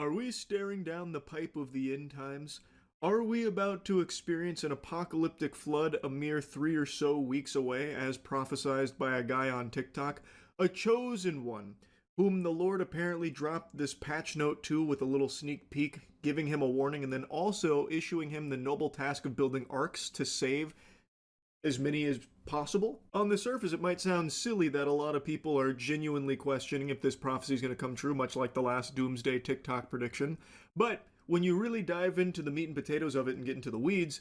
Are we staring down the pipe of the end times? Are we about to experience an apocalyptic flood a mere 3 or so weeks away, as prophesied by a guy on TikTok? A chosen one, whom the Lord apparently dropped this patch note to with a little sneak peek, giving him a warning, and then also issuing him the noble task of building arcs to save as many as possible. On the surface, it might sound silly that a lot of people are genuinely questioning if this prophecy is going to come true, much like the last doomsday TikTok prediction. But when you really dive into the meat and potatoes of it and get into the weeds,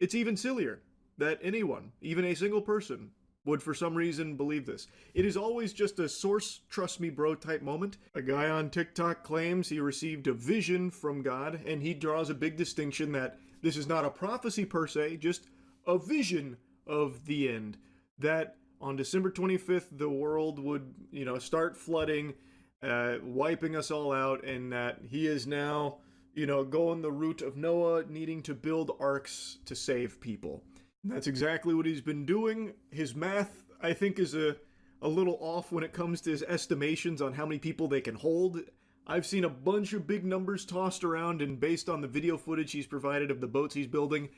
it's even sillier that anyone, even a single person, would for some reason believe this. It is always just a source, trust me bro type moment. A guy on TikTok claims he received a vision from God, and he draws a big distinction that this is not a prophecy per se, just a vision of the end. That on December 25th, the world would, start flooding, wiping us all out, and that he is now, going the route of Noah, needing to build arcs to save people. And that's exactly what he's been doing. His math, I think, is a little off when it comes to his estimations on how many people they can hold. I've seen a bunch of big numbers tossed around, and based on the video footage he's provided of the boats he's building,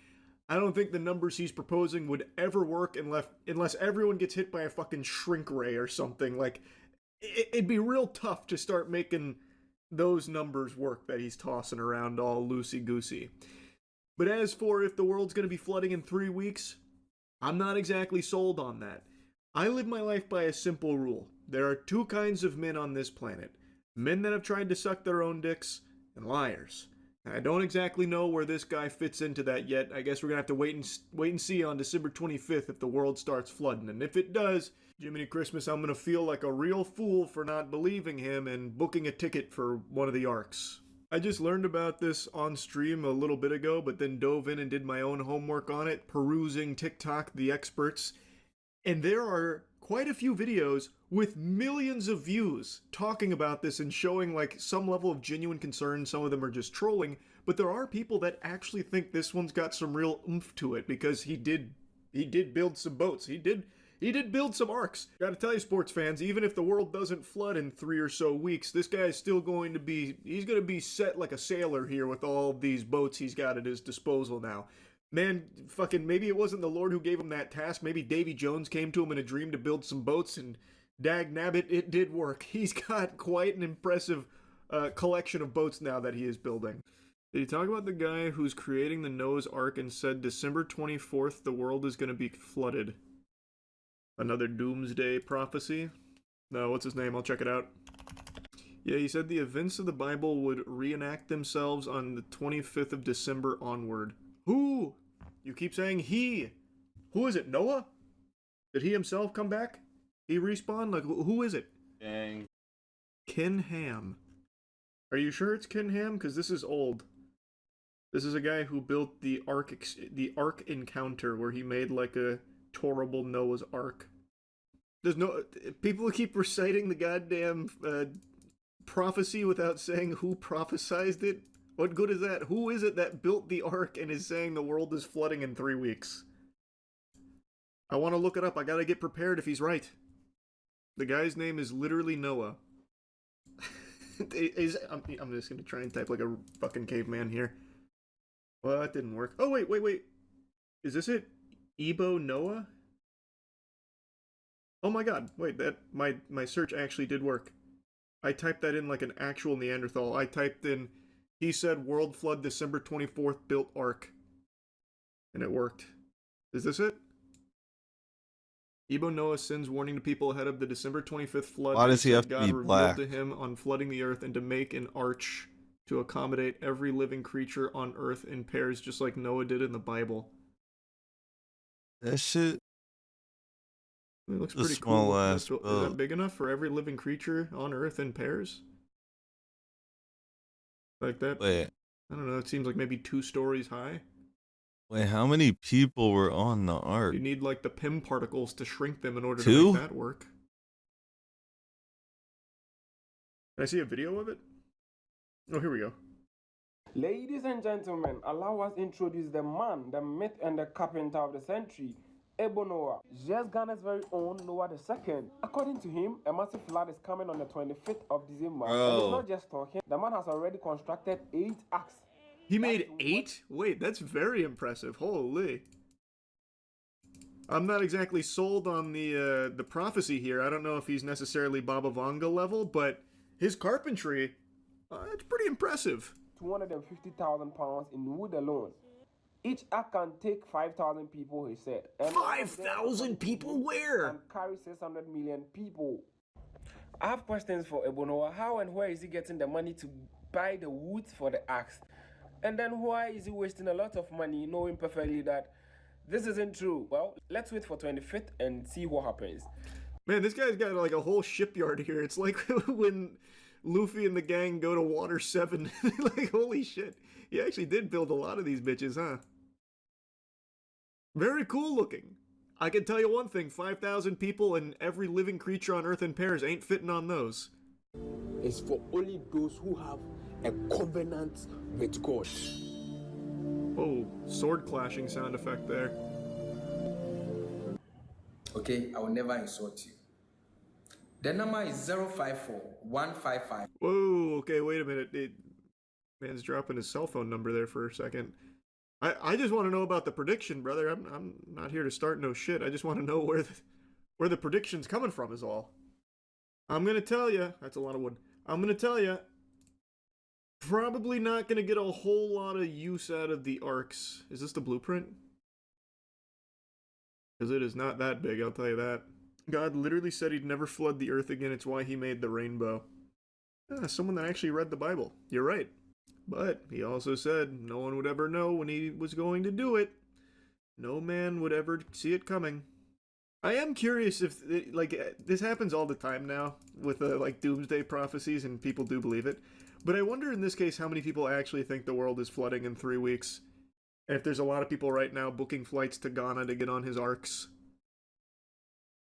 I don't think the numbers he's proposing would ever work unless everyone gets hit by a fucking shrink ray or something. Like, it'd be real tough to start making those numbers work that he's tossing around all loosey-goosey. But as for if the world's going to be flooding in 3 weeks, I'm not exactly sold on that. I live my life by a simple rule. There are two kinds of men on this planet. Men that have tried to suck their own dicks, and liars. I don't exactly know where this guy fits into that yet. I guess we're going to have to wait and see on December 25th if the world starts flooding. And if it does, Jiminy Christmas, I'm going to feel like a real fool for not believing him and booking a ticket for one of the arcs. I just learned about this on stream a little bit ago, but then dove in and did my own homework on it, perusing TikTok, the experts. And there are quite a few videos with millions of views talking about this and showing like some level of genuine concern. Some of them are just trolling, but there are people that actually think this one's got some real oomph to it because he did build some boats. He did build some arcs. Gotta tell you, sports fans, even if the world doesn't flood in 3 or so weeks, this guy is still going to be set like a sailor here with all these boats he's got at his disposal now. Man, fucking, maybe it wasn't the Lord who gave him that task. Maybe Davy Jones came to him in a dream to build some boats, and dag nabbit, it did work. He's got quite an impressive collection of boats now that he is building. Did he talk about the guy who's creating the Noah's Ark and said December 24th the world is going to be flooded? Another doomsday prophecy? No, what's his name? I'll check it out. Yeah, he said the events of the Bible would reenact themselves on the 25th of December onward. Who? You keep saying he. Who is it? Noah? Did he himself come back? He respawned? Like, who is it? Dang. Ken Ham. Are you sure it's Ken Ham? Because this is old. This is a guy who built the Ark Encounter, where he made like a horrible Noah's Ark. There's no... People keep reciting the goddamn prophecy without saying who prophesized it. What good is that? Who is it that built the Ark and is saying the world is flooding in 3 weeks? I want to look it up. I gotta get prepared if he's right. The guy's name is literally Noah. I'm just gonna try and type like a fucking caveman here. Well, that didn't work. Oh, wait. Is this it? Ebo Noah? Oh my god, wait, that my search actually did work. I typed that in like an actual Neanderthal. I typed in, he said world flood December 24th built Ark. And it worked. Is this it? Ebo Noah sends warning to people ahead of the December 25th flood. Why does he have to God be black? revealed to him on flooding the earth and to make an arch to accommodate every living creature on earth in pairs, just like Noah did in the Bible. That shit. It looks The pretty small cool. ass Is boat. that big enough for every living creature on Earth in pairs? Like that? Wait, I don't know. It seems like maybe 2 stories high. how many people were on the Ark? You need like the PIM particles to shrink them in order 2? to make that work. Can I see a video of it? Oh, here we go. Ladies and gentlemen, allow us introduce the man, the myth, and the carpenter of the century. Noah, just Ghana's very own Noah II. According to him, a massive flood is coming on the 25th of December. And he's not just talking, the man has already constructed 8 arcs. He made 8? Wait, that's very impressive. Holy. I'm not exactly sold on the prophecy here. I don't know if he's necessarily Baba Vanga level, but his carpentry, it's pretty impressive. £250,000 in wood alone. Each ark can take 5,000 people, he said. 5,000 people where? And carry 600 million people. I have questions for Ebonoa. How and where is he getting the money to buy the wood for the arks? And then why is he wasting a lot of money knowing perfectly that this isn't true? Well, let's wait for 25th and see what happens. Man, this guy's got like a whole shipyard here. It's like when Luffy and the gang go to Water 7. Like, holy shit. He actually did build a lot of these bitches, huh? Very cool looking. I can tell you one thing, 5,000 people and every living creature on Earth in pairs ain't fitting on those. It's for only those who have a covenant with God. Oh, sword clashing sound effect there. Okay, I will never insult you. The number is 054155. Whoa, okay, wait a minute. Man's dropping his cell phone number there for a second. I just want to know about the prediction, brother. I'm not here to start no shit. I just want to know where the prediction's coming from is all. I'm gonna tell you, that's a lot of wood. I'm gonna tell you, probably not gonna get a whole lot of use out of the arcs. Is this the blueprint? Because it is not that big, I'll tell you that. God literally said he'd never flood the earth again. It's why he made the rainbow. Someone that actually read the Bible. You're right. But he also said no one would ever know when he was going to do it. No man would ever see it coming. I am curious if, this happens all the time now with, doomsday prophecies, and people do believe it. But I wonder in this case how many people actually think the world is flooding in 3 weeks. And if there's a lot of people right now booking flights to Ghana to get on his arcs.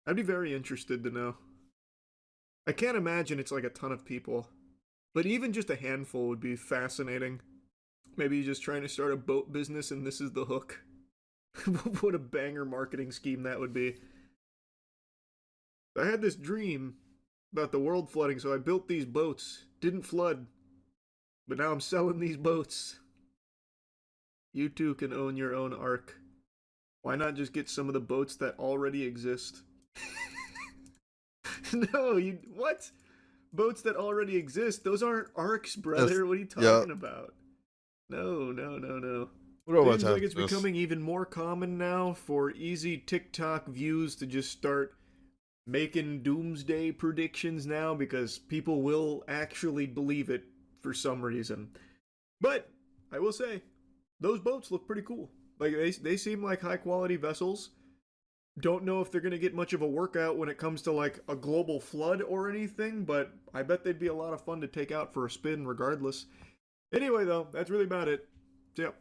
I'd be very interested to know. I can't imagine it's like a ton of people. But even just a handful would be fascinating. Maybe you're just trying to start a boat business and this is the hook. What a banger marketing scheme that would be. I had this dream about the world flooding, so I built these boats. Didn't flood. But now I'm selling these boats. You too can own your own ark. Why not just get some of the boats that already exist? No, what? Boats that already exist? Those aren't arcs, brother. Yes. What are you talking about? No. Seems like it's becoming even more common now for easy TikTok views to just start making doomsday predictions now because people will actually believe it for some reason. But I will say, those boats look pretty cool. Like they seem like high quality vessels. Don't know if they're going to get much of a workout when it comes to like a global flood or anything, but I bet they'd be a lot of fun to take out for a spin regardless. Anyway though, that's really about it. So, yeah.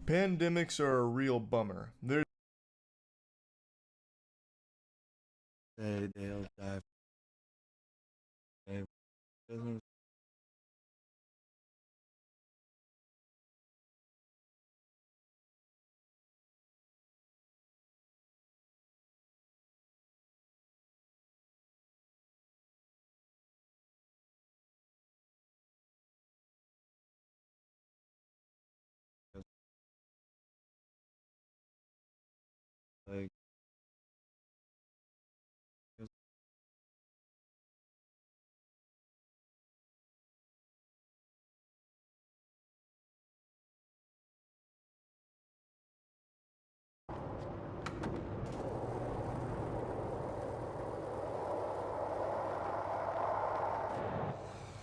Pandemics are a real bummer. They'll die.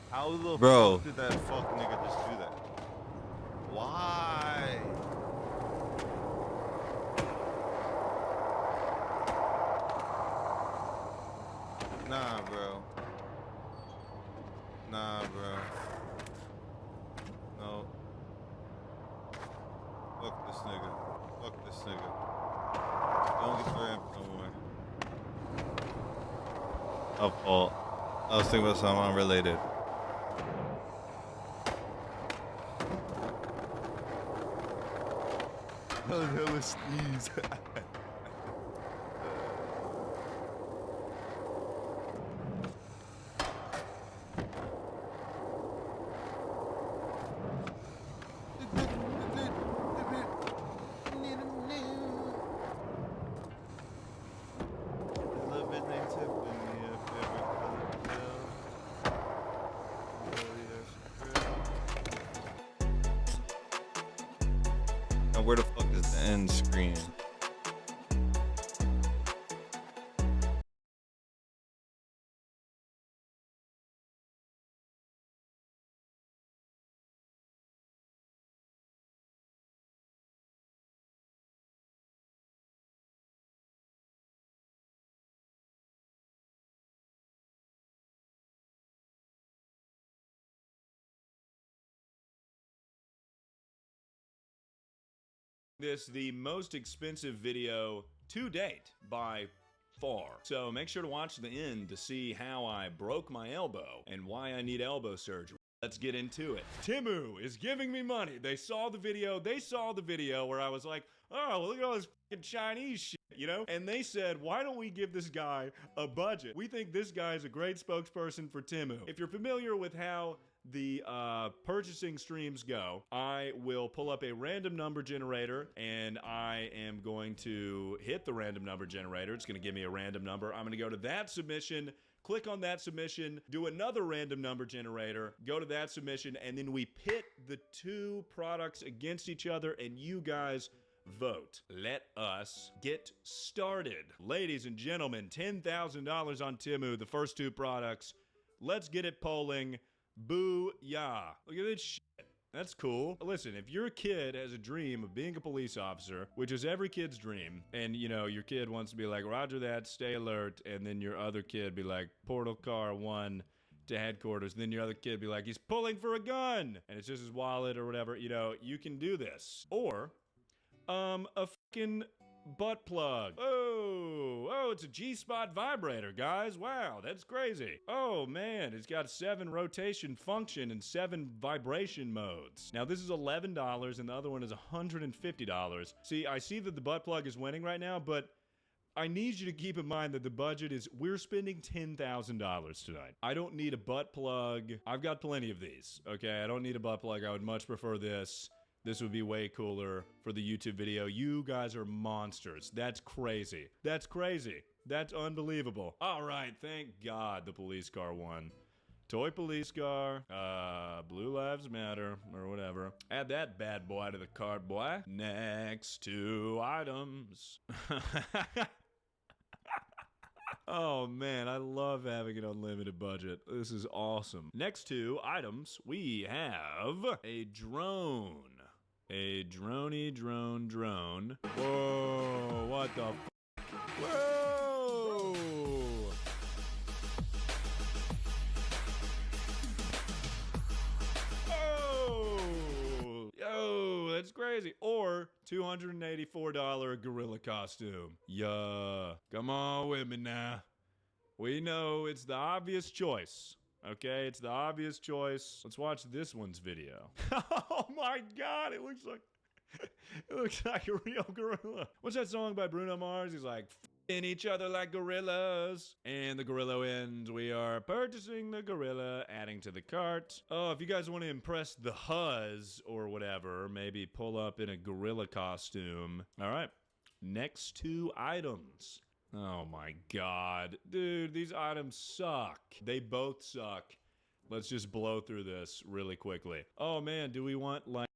How the fuck did that fuck nigga just do that? Why? Nah, bro. No. Fuck this nigga. Don't get ramp no more. Oh, fault. I was thinking about something unrelated. That was hella sneeze. Now where the fuck is the end screen? This the most expensive video to date by far. So make sure to watch the end to see how I broke my elbow and why I need elbow surgery. Let's get into it. Temu is giving me money. They saw the video where I was like, oh, well, look at all this fucking Chinese shit, you know? And they said, why don't we give this guy a budget? We think this guy is a great spokesperson for Temu. If you're familiar with how the purchasing streams go, I will pull up a random number generator and I am going to hit the random number generator. It's going to give me a random number. I'm going to go to that submission, click on that submission, do another random number generator, go to that submission, and then we pit the two products against each other and you guys vote. Let us get started. Ladies and gentlemen, $10,000 on Temu, the first two products. Let's get it polling. Boo-yah. Look at this shit. That's cool. Listen, if your kid has a dream of being a police officer, which is every kid's dream, and you know, your kid wants to be like, roger that, stay alert, and then your other kid be like, portal car 1 to headquarters, and then your other kid be like, he's pulling for a gun, and it's just his wallet or whatever, you know, you can do this. Or, a fucking butt plug. Oh, it's a G-spot vibrator, guys. Wow, that's crazy. Oh, man, it's got 7 rotation function and 7 vibration modes. Now, this is $11, and the other one is $150. See, I see that the butt plug is winning right now, but I need you to keep in mind that the budget is, we're spending $10,000 tonight. I don't need a butt plug. I've got plenty of these, okay? I don't need a butt plug. I would much prefer this. This would be way cooler for the YouTube video. You guys are monsters. That's crazy. That's crazy. That's unbelievable. All right, thank God the police car won. Toy police car, Blue Lives Matter, or whatever. Add that bad boy to the cart, boy. Next 2 items. Oh man, I love having an unlimited budget. This is awesome. Next 2 items, we have a drone. A droney drone. Whoa, what the f? Whoa! Oh! Yo, that's crazy. Or $284 gorilla costume. Yeah. Come on with me now. We know it's the obvious choice. Okay, it's the obvious choice. Let's watch this one's video. Oh my God, it looks like a real gorilla. What's that song by Bruno Mars? He's like, f***ing each other like gorillas. And the gorilla wins. We are purchasing the gorilla, adding to the cart. Oh, if you guys want to impress the huzz or whatever, maybe pull up in a gorilla costume. All right, next 2 items. Oh my God. Dude, these items suck. They both suck. Let's just blow through this really quickly. Oh man, do we want like...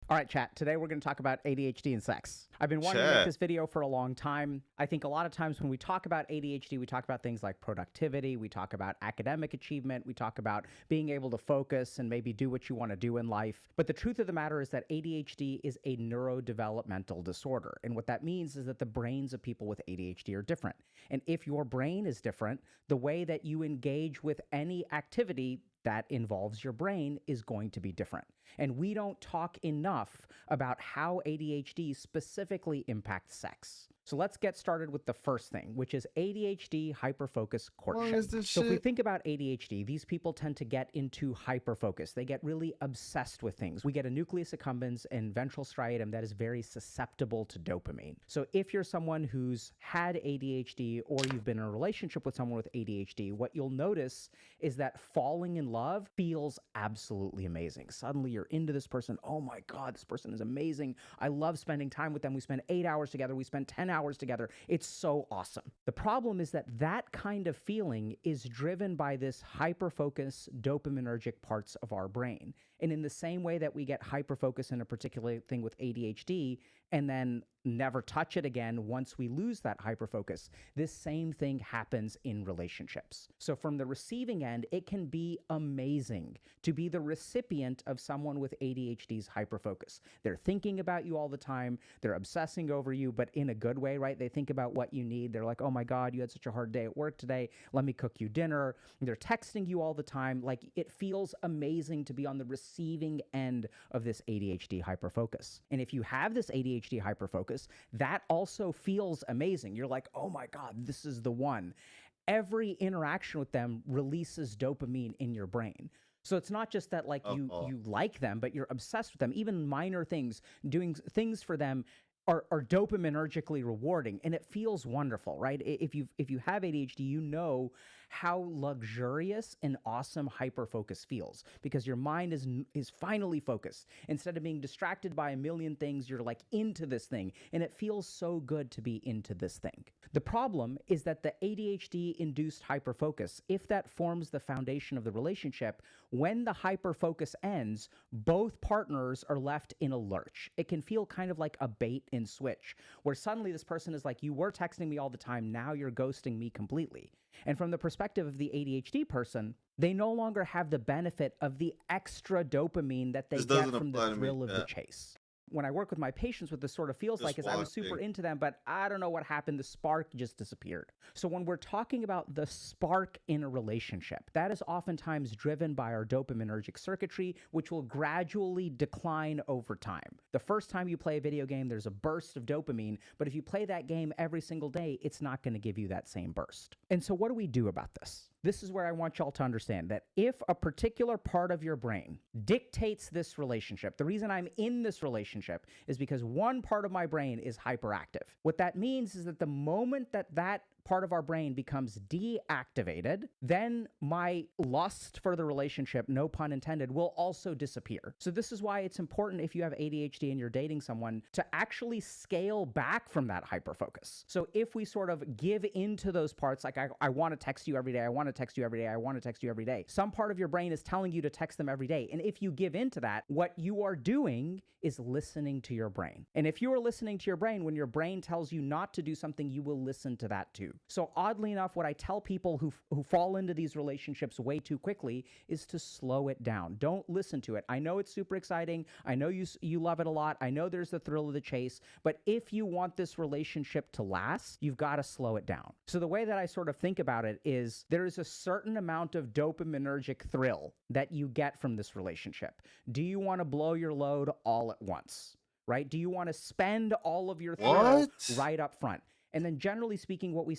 All right, chat. Today we're going to talk about ADHD and sex. I've been wanting to make this video for a long time. I think a lot of times when we talk about ADHD, we talk about things like productivity, we talk about academic achievement, we talk about being able to focus and maybe do what you want to do in life. But the truth of the matter is that ADHD is a neurodevelopmental disorder. And what that means is that the brains of people with ADHD are different. And if your brain is different, the way that you engage with any activity that involves your brain is going to be different. And we don't talk enough about how ADHD specifically impacts sex. So let's get started with the first thing, which is ADHD hyperfocus courtship. So if we think about ADHD, these people tend to get into hyperfocus. They get really obsessed with things. We get a nucleus accumbens and ventral striatum that is very susceptible to dopamine. So if you're someone who's had ADHD or you've been in a relationship with someone with ADHD, what you'll notice is that falling in love feels absolutely amazing. Suddenly you're into this person. Oh my God, this person is amazing. I love spending time with them. We spend 8 hours together. We spend 10 hours together. It's so awesome. The problem is that that kind of feeling is driven by this hyperfocus dopaminergic parts of our brain. And in the same way that we get hyperfocus in a particular thing with ADHD and then never touch it again once we lose that hyperfocus, this same thing happens in relationships. So from the receiving end, it can be amazing to be the recipient of someone with ADHD's hyperfocus. They're thinking about you all the time. They're obsessing over you, but in a good way, right? They think about what you need. They're like, oh my God, you had such a hard day at work today. Let me cook you dinner. They're texting you all the time. Like, it feels amazing to be on the receiving end of this ADHD hyperfocus. And if you have this ADHD hyperfocus, that also feels amazing. You're like, oh my God, this is the one. Every interaction with them releases dopamine in your brain. So it's not just that like you like them, but you're obsessed with them. Even minor things, doing things for them are dopaminergically rewarding, and it feels wonderful, right? If you have ADHD, you know how luxurious and awesome hyperfocus feels, because your mind is finally focused. Instead of being distracted by a million things, you're like into this thing, and it feels so good to be into this thing. The problem is that the ADHD-induced hyperfocus, if that forms the foundation of the relationship, when the hyperfocus ends, both partners are left in a lurch. It can feel kind of like a bait and switch, where suddenly this person is like, you were texting me all the time, now you're ghosting me completely. And from the perspective of the ADHD person, they no longer have the benefit of the extra dopamine that they get from the thrill of the chase. When I work with my patients, what this sort of feels like is I was super into them, but I don't know what happened. The spark just disappeared. So when we're talking about the spark in a relationship, that is oftentimes driven by our dopaminergic circuitry, which will gradually decline over time. The first time you play a video game, there's a burst of dopamine, but if you play that game every single day, it's not going to give you that same burst. And so what do we do about this? This is where I want y'all to understand that if a particular part of your brain dictates this relationship, the reason I'm in this relationship is because one part of my brain is hyperactive. What that means is that the moment that that part of our brain becomes deactivated, then my lust for the relationship, no pun intended, will also disappear. So this is why it's important, if you have ADHD and you're dating someone, to actually scale back from that hyperfocus. So if we sort of give into those parts, like I want to text you every day, I want to text you every day, I want to text you every day, some part of your brain is telling you to text them every day. And if you give into that, what you are doing is listening to your brain. And if you are listening to your brain, when your brain tells you not to do something, you will listen to that too. So oddly enough, what I tell people who fall into these relationships way too quickly is to slow it down. Don't listen to it. I know it's super exciting. I know you love it a lot. I know there's the thrill of the chase. But if you want this relationship to last, you've got to slow it down. So the way that I sort of think about it is there is a certain amount of dopaminergic thrill that you get from this relationship. Do you want to blow your load all at once? Right? Do you want to spend all of your thrill right up front? And then generally speaking, what we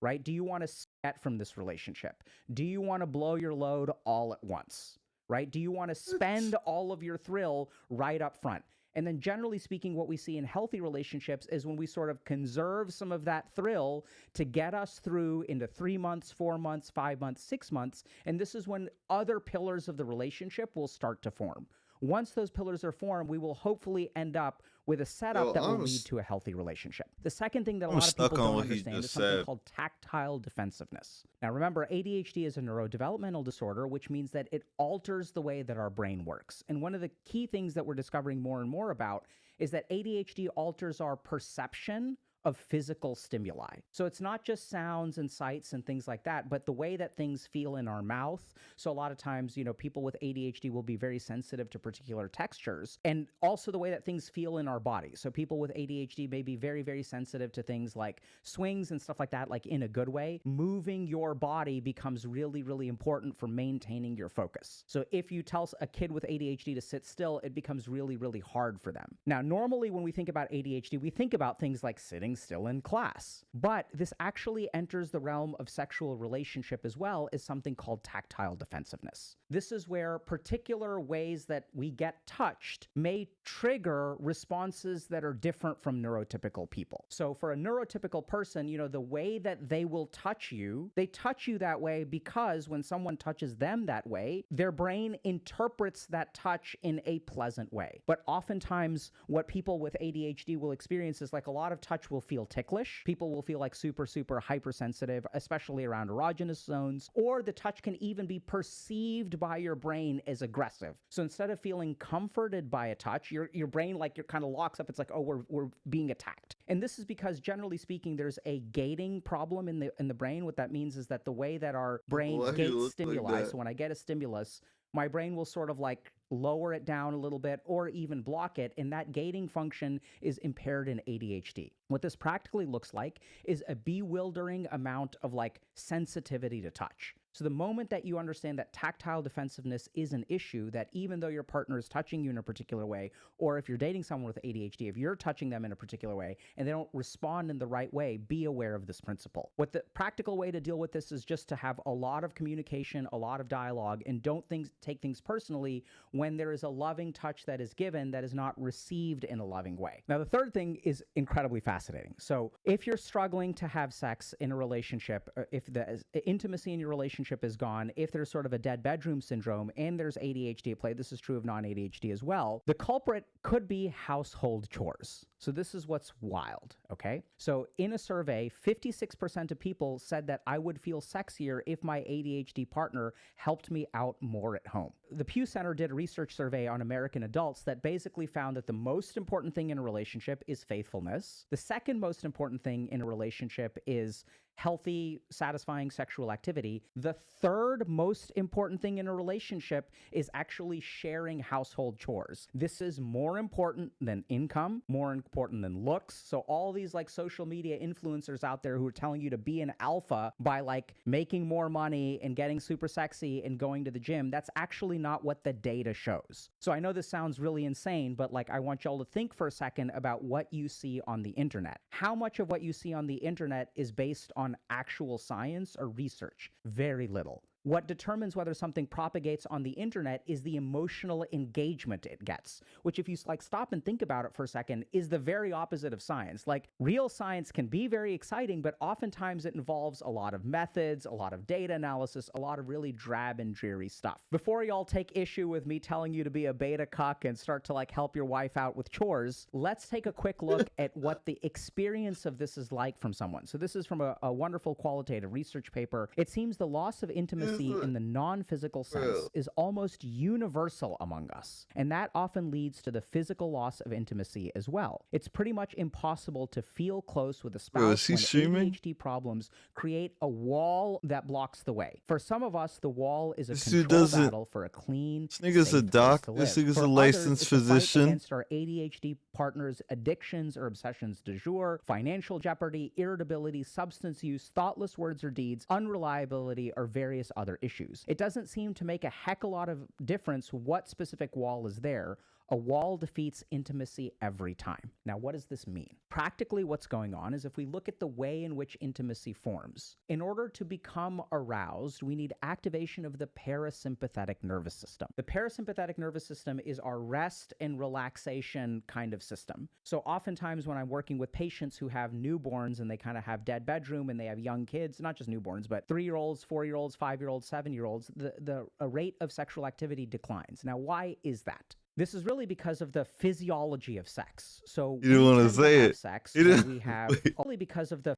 right? Do you want to get from this relationship? Do you want to blow your load all at once? Right? Do you want to spend all of your thrill right up front? And then generally speaking, what we see in healthy relationships is when we sort of conserve some of that thrill to get us through into 3 months, 4 months, 5 months, 6 months. And this is when other pillars of the relationship will start to form. Once those pillars are formed, we will hopefully end up with a setup Yo, that will I'm lead to a healthy relationship. The second thing that a I'm lot of stuck people on don't what he understand just is something said. called tactile defensiveness. Now remember, ADHD is a neurodevelopmental disorder, which means that it alters the way that our brain works. And one of the key things that we're discovering more and more about is that ADHD alters our perception of physical stimuli. So it's not just sounds and sights and things like that, but the way that things feel in our mouth. So a lot of times, people with ADHD will be very sensitive to particular textures, and also the way that things feel in our body. So people with ADHD may be very, very sensitive to things like swings and stuff like that, like in a good way. Moving your body becomes really, really important for maintaining your focus. So if you tell a kid with ADHD to sit still, it becomes really, really hard for them. Now, normally when we think about ADHD, we think about things like sitting still in class. But this actually enters the realm of sexual relationship as well as something called tactile defensiveness. This is where particular ways that we get touched may trigger responses that are different from neurotypical people. So for a neurotypical person, the way that they will touch you, they touch you that way because when someone touches them that way, their brain interprets that touch in a pleasant way. But oftentimes what people with ADHD will experience is like a lot of touch will feel ticklish. People will feel like super, super hypersensitive, especially around erogenous zones, or the touch can even be perceived by your brain as aggressive. So instead of feeling comforted by a touch, your brain kind of locks up. It's like, oh, we're being attacked. And this is because generally speaking, there's a gating problem in the brain. What that means is that the way that our brain Why you gates look stimuli, like that? so when I get a stimulus, my brain will sort of like lower it down a little bit or even block it, and that gating function is impaired in ADHD. What this practically looks like is a bewildering amount of like sensitivity to touch. So the moment that you understand that tactile defensiveness is an issue, that even though your partner is touching you in a particular way, or if you're dating someone with ADHD, if you're touching them in a particular way and they don't respond in the right way, be aware of this principle. What the practical way to deal with this is just to have a lot of communication, a lot of dialogue, and don't take things personally when there is a loving touch that is given that is not received in a loving way. Now, the third thing is incredibly fascinating. So if you're struggling to have sex in a relationship, if the intimacy in your relationship is gone, if there's sort of a dead bedroom syndrome and there's ADHD at play, this is true of non-ADHD as well, the culprit could be household chores. So this is what's wild, okay? So in a survey, 56% of people said that I would feel sexier if my ADHD partner helped me out more at home. The Pew Center did a research survey on American adults that basically found that the most important thing in a relationship is faithfulness. The second most important thing in a relationship is healthy, satisfying sexual activity. The third most important thing in a relationship is actually sharing household chores. This is more important than income, more important than looks. So all these like social media influencers out there who are telling you to be an alpha by like making more money and getting super sexy and going to the gym, that's actually not what the data shows. So I know this sounds really insane, but like I want y'all to think for a second about what you see on the internet. How much of what you see on the internet is based on actual science or research? Very little. What determines whether something propagates on the internet is the emotional engagement it gets, which if you like stop and think about it for a second, is the very opposite of science. Like real science can be very exciting, but oftentimes it involves a lot of methods, a lot of data analysis, a lot of really drab and dreary stuff. Before y'all take issue with me telling you to be a beta cuck and start to like help your wife out with chores, let's take a quick look at what the experience of this is like from someone. So this is from a wonderful qualitative research paper. It seems the loss of intimacy in the non-physical sense is almost universal among us, and that often leads to the physical loss of intimacy as well. It's pretty much impossible to feel close with a spouse when ADHD problems create a wall that blocks the way. For some of us, the wall is a control battle for a clean, this nigga's a doc. This nigga's a licensed physician. Against our ADHD partner's addictions or obsessions du jour, financial jeopardy, irritability, substance use, thoughtless words or deeds, unreliability, or various other issues. It doesn't seem to make a heck a lot of difference what specific wall is there. A wall defeats intimacy every time. Now, what does this mean? Practically, what's going on is if we look at the way in which intimacy forms, in order to become aroused, we need activation of the parasympathetic nervous system. The parasympathetic nervous system is our rest and relaxation kind of system. So oftentimes when I'm working with patients who have newborns and they kind of have dead bedroom and they have young kids, not just newborns, but 3-year-olds, 4-year-olds, 5-year-olds, 7-year-olds, the rate of sexual activity declines. Now, why is that? This is really because of the physiology of sex. So You didn't we want to tend say have it. sex You when didn't- we have Wait. only because of the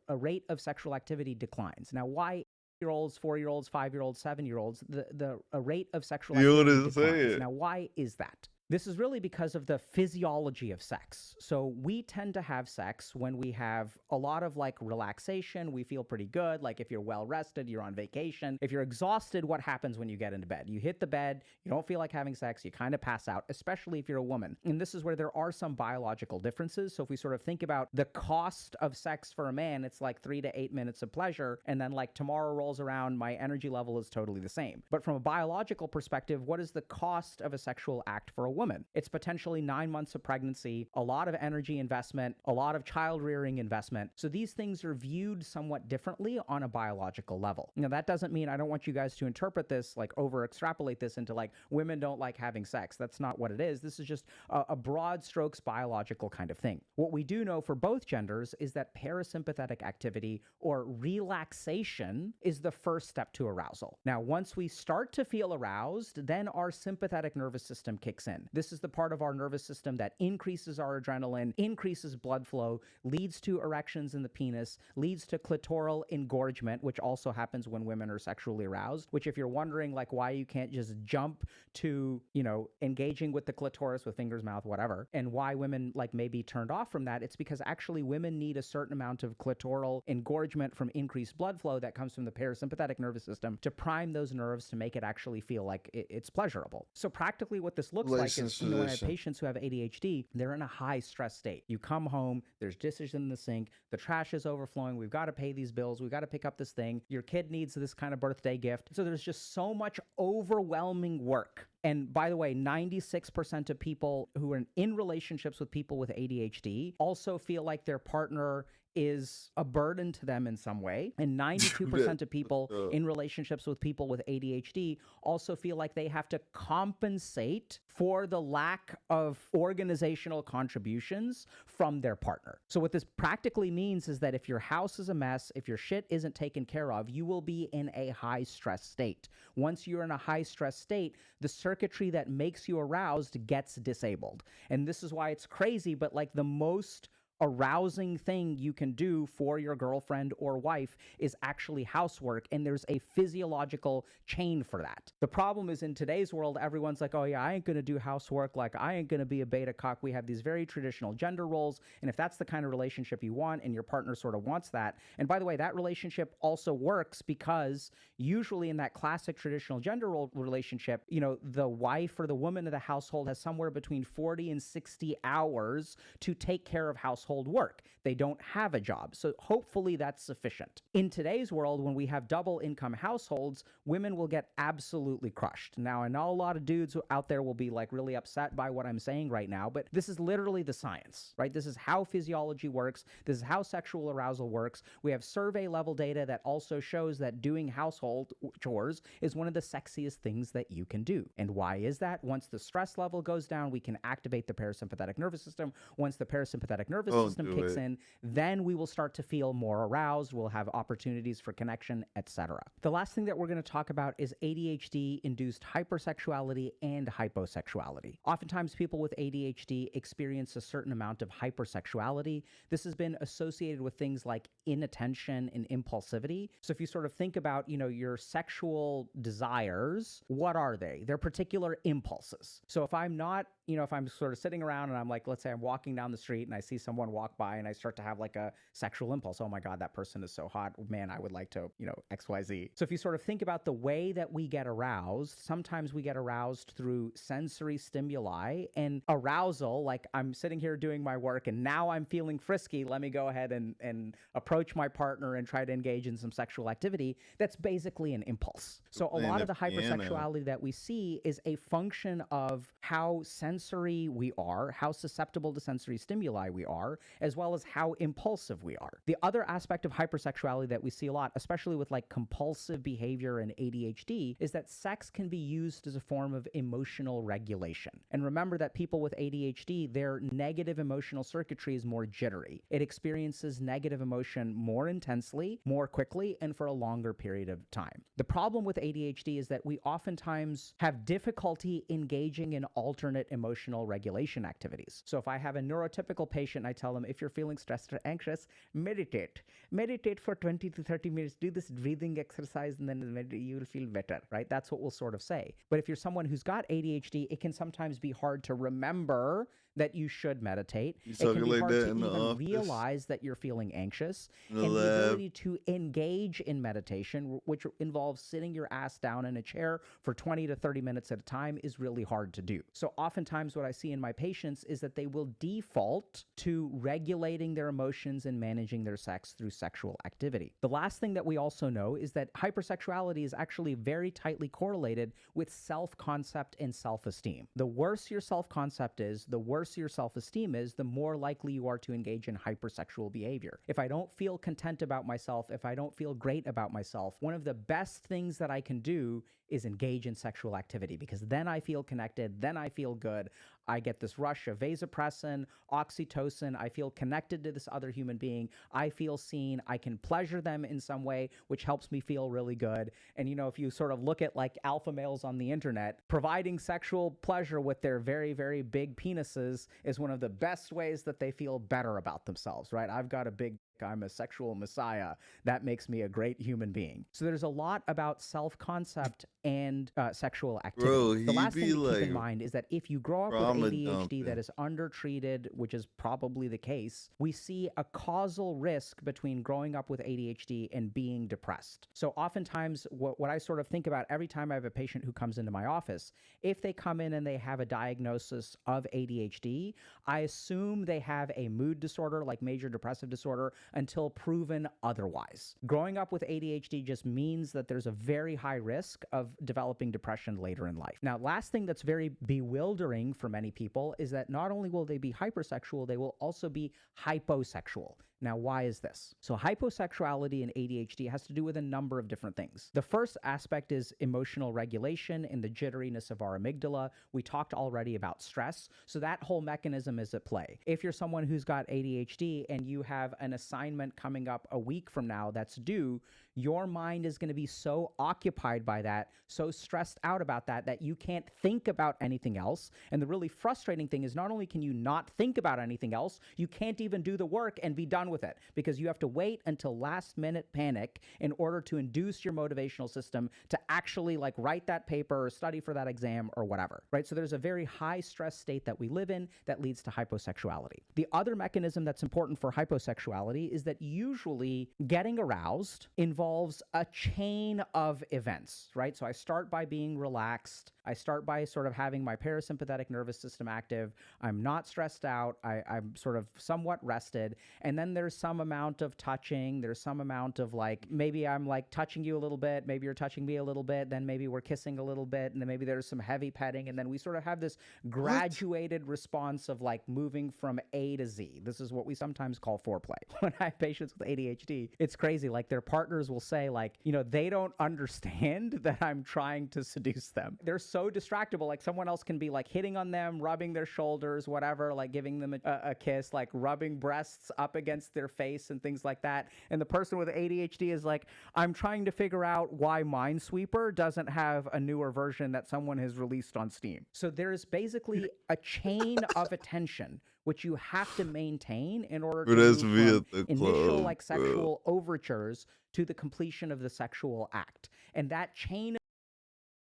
rate of sexual activity declines. Now, why 8-year-olds, 4-year-olds, 5-year-olds, 7-year-olds, the rate of sexual You activity wouldn't say declines. it. Now, why is that? This is really because of the physiology of sex. So we tend to have sex when we have a lot of like relaxation. We feel pretty good. Like if you're well rested, you're on vacation. If you're exhausted, what happens when you get into bed? You hit the bed, you don't feel like having sex, you kind of pass out, especially if you're a woman. And this is where there are some biological differences. So if we sort of think about the cost of sex for a man, it's like 3 to 8 minutes of pleasure. And then like tomorrow rolls around, my energy level is totally the same. But from a biological perspective, what is the cost of a sexual act for a woman? It's potentially 9 months of pregnancy, a lot of energy investment, a lot of child rearing investment. So these things are viewed somewhat differently on a biological level. Now, that doesn't mean I don't want you guys to interpret this, like over extrapolate this into like women don't like having sex. That's not what it is. This is just a broad strokes biological kind of thing. What we do know for both genders is that parasympathetic activity or relaxation is the first step to arousal. Now, once we start to feel aroused, then our sympathetic nervous system kicks in. This is the part of our nervous system that increases our adrenaline, increases blood flow, leads to erections in the penis, leads to clitoral engorgement, which also happens when women are sexually aroused, which if you're wondering like why you can't just jump to, you know, engaging with the clitoris with fingers, mouth, whatever, and why women like may be turned off from that, it's because actually women need a certain amount of clitoral engorgement from increased blood flow that comes from the parasympathetic nervous system to prime those nerves to make it actually feel like it's pleasurable. So practically what this looks like is, you know, when I have patients who have ADHD, they're in a high stress state. You come home, there's dishes in the sink, the trash is overflowing, we've got to pay these bills, we've got to pick up this thing, your kid needs this kind of birthday gift. So there's just so much overwhelming work. And by the way, 96% of people who are in relationships with people with ADHD also feel like their partner is a burden to them in some way. And 92% of people in relationships with people with ADHD also feel like they have to compensate for the lack of organizational contributions from their partner. So what this practically means is that if your house is a mess, if your shit isn't taken care of, you will be in a high stress state. Once you're in a high stress state, the circuitry that makes you aroused gets disabled. And this is why it's crazy, but like the most arousing thing you can do for your girlfriend or wife is actually housework, and there's a physiological chain for that. The problem is in today's world, everyone's like, oh yeah, I ain't gonna do housework, like I ain't gonna be a beta cock. We have these very traditional gender roles, and if that's the kind of relationship you want and your partner sort of wants that, and by the way, that relationship also works because usually in that classic traditional gender role relationship, you know, the wife or the woman of the household has somewhere between 40 and 60 hours to take care of household work. They don't have a job. So hopefully that's sufficient. In today's world, when we have double income households, women will get absolutely crushed. Now, I know a lot of dudes out there will be like really upset by what I'm saying right now, but this is literally the science, right? This is how physiology works. This is how sexual arousal works. We have survey level data that also shows that doing household chores is one of the sexiest things that you can do. And why is that? Once the stress level goes down, we can activate the parasympathetic nervous system. Once the parasympathetic nervous system kicks in, then we will start to feel more aroused. We'll have opportunities for connection, etc. The last thing that we're going to talk about is ADHD-induced hypersexuality and hyposexuality. Oftentimes, people with ADHD experience a certain amount of hypersexuality. This has been associated with things like inattention and impulsivity. So if you sort of think about, you know, your sexual desires, what are they? They're particular impulses. So if I'm not, you know, if I'm sort of sitting around and I'm like, let's say I'm walking down the street and I see someone walk by and I start to have like a sexual impulse. Oh my God, that person is so hot. Man, I would like to, you know, XYZ. So if you sort of think about the way that we get aroused, sometimes we get aroused through sensory stimuli and arousal. Like I'm sitting here doing my work and now I'm feeling frisky. Let me go ahead and approach my partner and try to engage in some sexual activity. That's basically an impulse. So a lot of the hypersexuality that we see is a function of how sensory sensory we are, how susceptible to sensory stimuli we are, as well as how impulsive we are. The other aspect of hypersexuality that we see a lot, especially with like compulsive behavior and ADHD, is that sex can be used as a form of emotional regulation. And remember that people with ADHD, their negative emotional circuitry is more jittery. It experiences negative emotion more intensely, more quickly, and for a longer period of time. The problem with ADHD is that we oftentimes have difficulty engaging in alternate emotional regulation activities. So if I have a neurotypical patient, I tell them, if you're feeling stressed or anxious, meditate. Meditate for 20 to 30 minutes, do this breathing exercise, and then you will feel better, right? That's what we'll sort of say. But if you're someone who's got ADHD, it can sometimes be hard to remember that you should meditate. You It can talking be like hard that to in the even office? realize that you're feeling anxious. In the And the lab? ability to engage in meditation, which involves sitting your ass down in a chair for 20 to 30 minutes at a time, is really hard to do. So oftentimes what I see in my patients is that they will default to regulating their emotions and managing their sex through sexual activity. The last thing that we also know is that hypersexuality is actually very tightly correlated with self-concept and self-esteem. The worse your self-concept is, the worse your self-esteem is, the more likely you are to engage in hypersexual behavior. If I don't feel content about myself, if I don't feel great about myself, one of the best things that I can do is engage in sexual activity, because then I feel connected, then I feel good. I get this rush of vasopressin, oxytocin. I feel connected to this other human being. I feel seen. I can pleasure them in some way, which helps me feel really good. And, you know, if you sort of look at like alpha males on the internet, providing sexual pleasure with their very, very big penises is one of the best ways that they feel better about themselves, right? I've got a big, I'm a sexual messiah. That makes me a great human being. So there's a lot about self-concept and sexual activity. Bro, The he last be thing to keep like in mind is that if you grow up with trauma ADHD dumping. that is undertreated, which is probably the case, we see a causal risk between growing up with ADHD and being depressed. So oftentimes what I sort of think about every time I have a patient who comes into my office, if they come in and they have a diagnosis of ADHD, I assume they have a mood disorder like major depressive disorder until proven otherwise. Growing up with ADHD just means that there's a very high risk of developing depression later in life. Now, last thing that's very bewildering for many people is that not only will they be hypersexual, they will also be hyposexual. Now, why is this? So hyposexuality and ADHD has to do with a number of different things. The first aspect is emotional regulation and the jitteriness of our amygdala. We talked already about stress, so that whole mechanism is at play. If you're someone who's got ADHD and you have an assignment coming up a week from now that's due, your mind is going to be so occupied by that, so stressed out about that, that you can't think about anything else. And the really frustrating thing is not only can you not think about anything else, you can't even do the work and be done with it, because you have to wait until last minute panic in order to induce your motivational system to actually like write that paper or study for that exam or whatever, right? So there's a very high stress state that we live in that leads to hyposexuality. The other mechanism that's important for hyposexuality is that usually getting aroused involves a chain of events, right? So I start by being relaxed. I start by sort of having my parasympathetic nervous system active. I'm not stressed out. I'm sort of somewhat rested. And then there's some amount of touching. There's some amount of like, maybe I'm like touching you a little bit. Maybe you're touching me a little bit. Then maybe we're kissing a little bit. And then maybe there's some heavy petting. And then we sort of have this graduated response of like moving from A to Z. This is what we sometimes call foreplay. When I have patients with ADHD, it's crazy. Like their partners will say like, you know, they don't understand that I'm trying to seduce them. They're so distractible. Like someone else can be like hitting on them, rubbing their shoulders, whatever, like giving them a kiss, like rubbing breasts up against their face and things like that. And the person with ADHD is like, I'm trying to figure out why Minesweeper doesn't have a newer version that someone has released on Steam. So there's basically a chain of attention which you have to maintain in order to move from initial like sexual overtures to the completion of the sexual act. And that chain.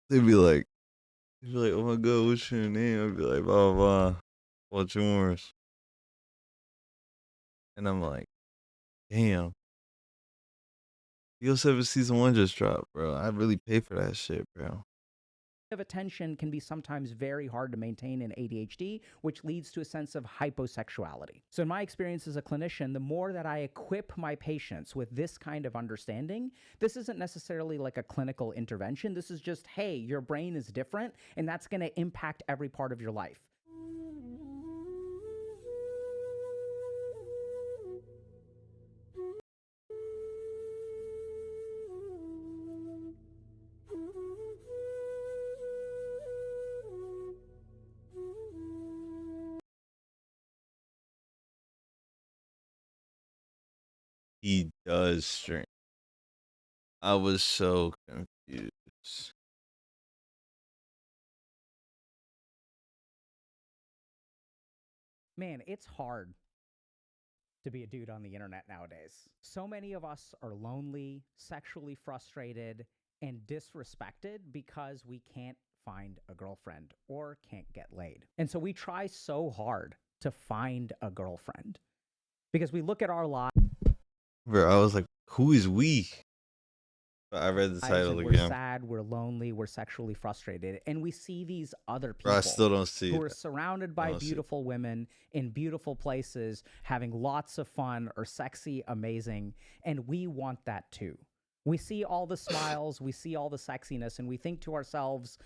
They'd be like, oh my God, what's your name? I'd be like, blah, blah, blah. What's yours? And I'm like, damn. VO7 season 1 just dropped, bro. I really pay for that shit, bro. Of attention can be sometimes very hard to maintain in ADHD, which leads to a sense of hyposexuality. So in my experience as a clinician, the more that I equip my patients with this kind of understanding, this isn't necessarily like a clinical intervention. This is just, hey, your brain is different, and that's going to impact every part of your life. he does stream. I was so confused. Man, it's hard to be a dude on the internet nowadays. So many of us are lonely, sexually frustrated, and disrespected because we can't find a girlfriend or can't get laid. And so we try so hard to find a girlfriend because we look at our lives. Bro, I was like, who is we? But I read the title We're again. sad, we're lonely, we're sexually frustrated, and we see these other people Bro, I still don't see who are it. surrounded by beautiful women in beautiful places, having lots of fun or sexy, amazing, and we want that too. We see all the smiles, we see all the sexiness, and we think to ourselves,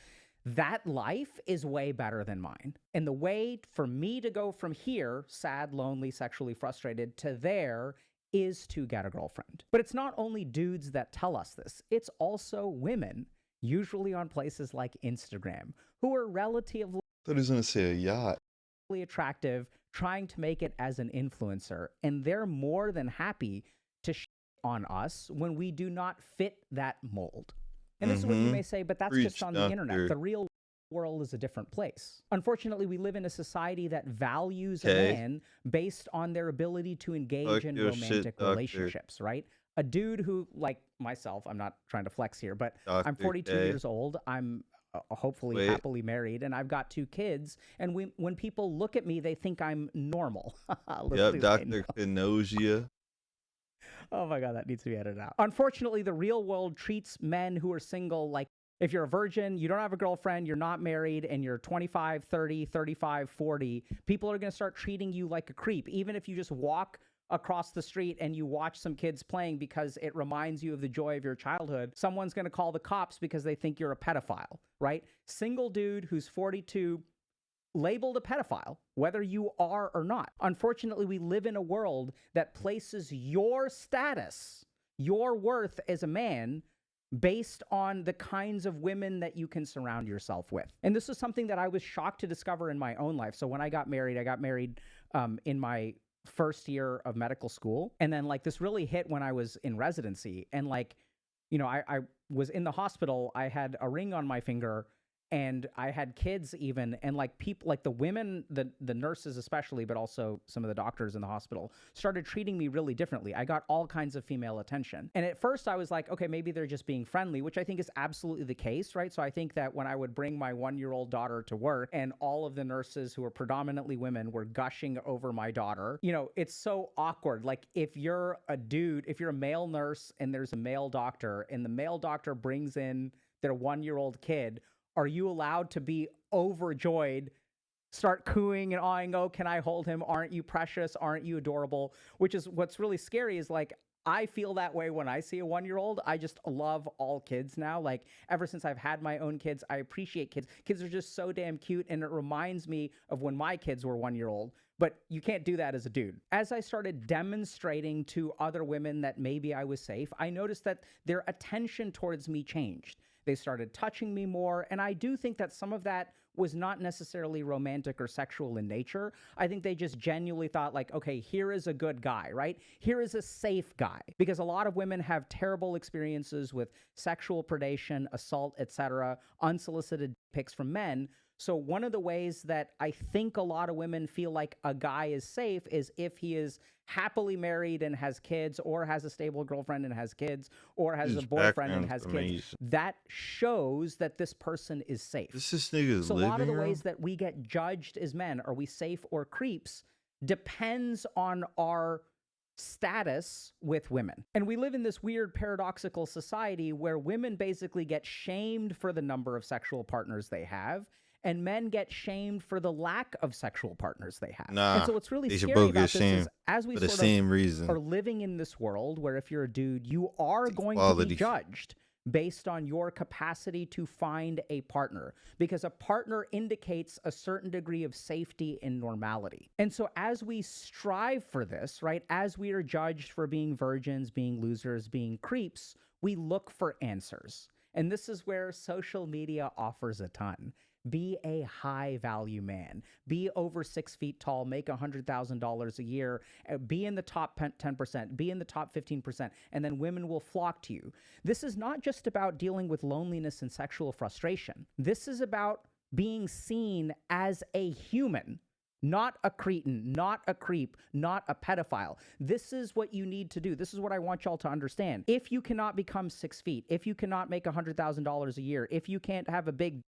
that life is way better than mine. And the way for me to go from here, sad, lonely, sexually frustrated, to there is to get a girlfriend. But it's not only dudes that tell us this, it's also women, usually on places like Instagram, who are relatively I thought he was going to say a yacht. attractive, trying to make it as an influencer, and they're more than happy to shit on us when we do not fit that mold. And this is what you may say, but that's just on the internet. The real world is a different place. Unfortunately, we live in a society that values a man based on their ability to engage in romantic relationships, right? A dude who, like myself, I'm not trying to flex here, but I'm 42 years old. I'm hopefully happily married, and I've got 2 kids. And when people look at me, they think I'm normal. Yep, Dr. Kanosia. Oh my God, that needs to be edited out. Unfortunately, the real world treats men who are single like, if you're a virgin, you don't have a girlfriend, you're not married, and you're 25, 30, 35, 40, people are going to start treating you like a creep, even if you just walk across the street and you watch some kids playing because it reminds you of the joy of your childhood. Someone's going to call the cops because they think you're a pedophile, right? Single dude who's 42, labeled a pedophile, whether you are or not. Unfortunately, we live in a world that places your status, your worth as a man, based on the kinds of women that you can surround yourself with. And this is something that I was shocked to discover in my own life. So when I got married in my first year of medical school. And then like this really hit when I was in residency. And like, you know, I was in the hospital. I had a ring on my finger, and I had kids even, and like people, like the women, the nurses especially, but also some of the doctors in the hospital started treating me really differently. I got all kinds of female attention. And at first I was like, okay, maybe they're just being friendly, which I think is absolutely the case, right? So I think that when I would bring my 1-year-old daughter to work and all of the nurses who were predominantly women were gushing over my daughter, you know, it's so awkward. Like if you're a dude, if you're a male nurse and there's a male doctor and the male doctor brings in their 1-year-old kid, are you allowed to be overjoyed, start cooing and awing, oh, can I hold him? Aren't you precious? Aren't you adorable? Which is what's really scary is like, I feel that way when I see a 1-year-old. I just love all kids now. Like ever since I've had my own kids, I appreciate kids. Kids are just so damn cute. And it reminds me of when my kids were 1-year-old. But you can't do that as a dude. As I started demonstrating to other women that maybe I was safe, I noticed that their attention towards me changed. They started touching me more. And I do think that some of that was not necessarily romantic or sexual in nature. I think they just genuinely thought like, okay, here is a good guy, right? Here is a safe guy. Because a lot of women have terrible experiences with sexual predation, assault, etc., unsolicited pics from men. So one of the ways that I think a lot of women feel like a guy is safe is if he is happily married and has kids, or has a stable girlfriend and has kids, or has a boyfriend and has kids. That shows that this person is safe. This nigga's so a lot of the ways that we get judged as men, are we safe or creeps, depends on our status with women. And we live in this weird paradoxical society where women basically get shamed for the number of sexual partners they have, and men get shamed for the lack of sexual partners they have. And so what's really scary about this is, as we sort of are living in this world where if you're a dude, you are going to be judged based on your capacity to find a partner, because a partner indicates a certain degree of safety and normality. And so as we strive for this, right, as we are judged for being virgins, being losers, being creeps, we look for answers. And this is where social media offers a ton. Be a high value man. Be over 6 feet tall, make $100,000 a year, be in the top 10%, be in the top 15%, and then women will flock to you. This is not just about dealing with loneliness and sexual frustration. This is about being seen as a human, not a cretin, not a creep, not a pedophile. This is what you need to do. This is what I want y'all to understand. If you cannot become 6 feet, if you cannot make $100,000 a year, if you can't have a big,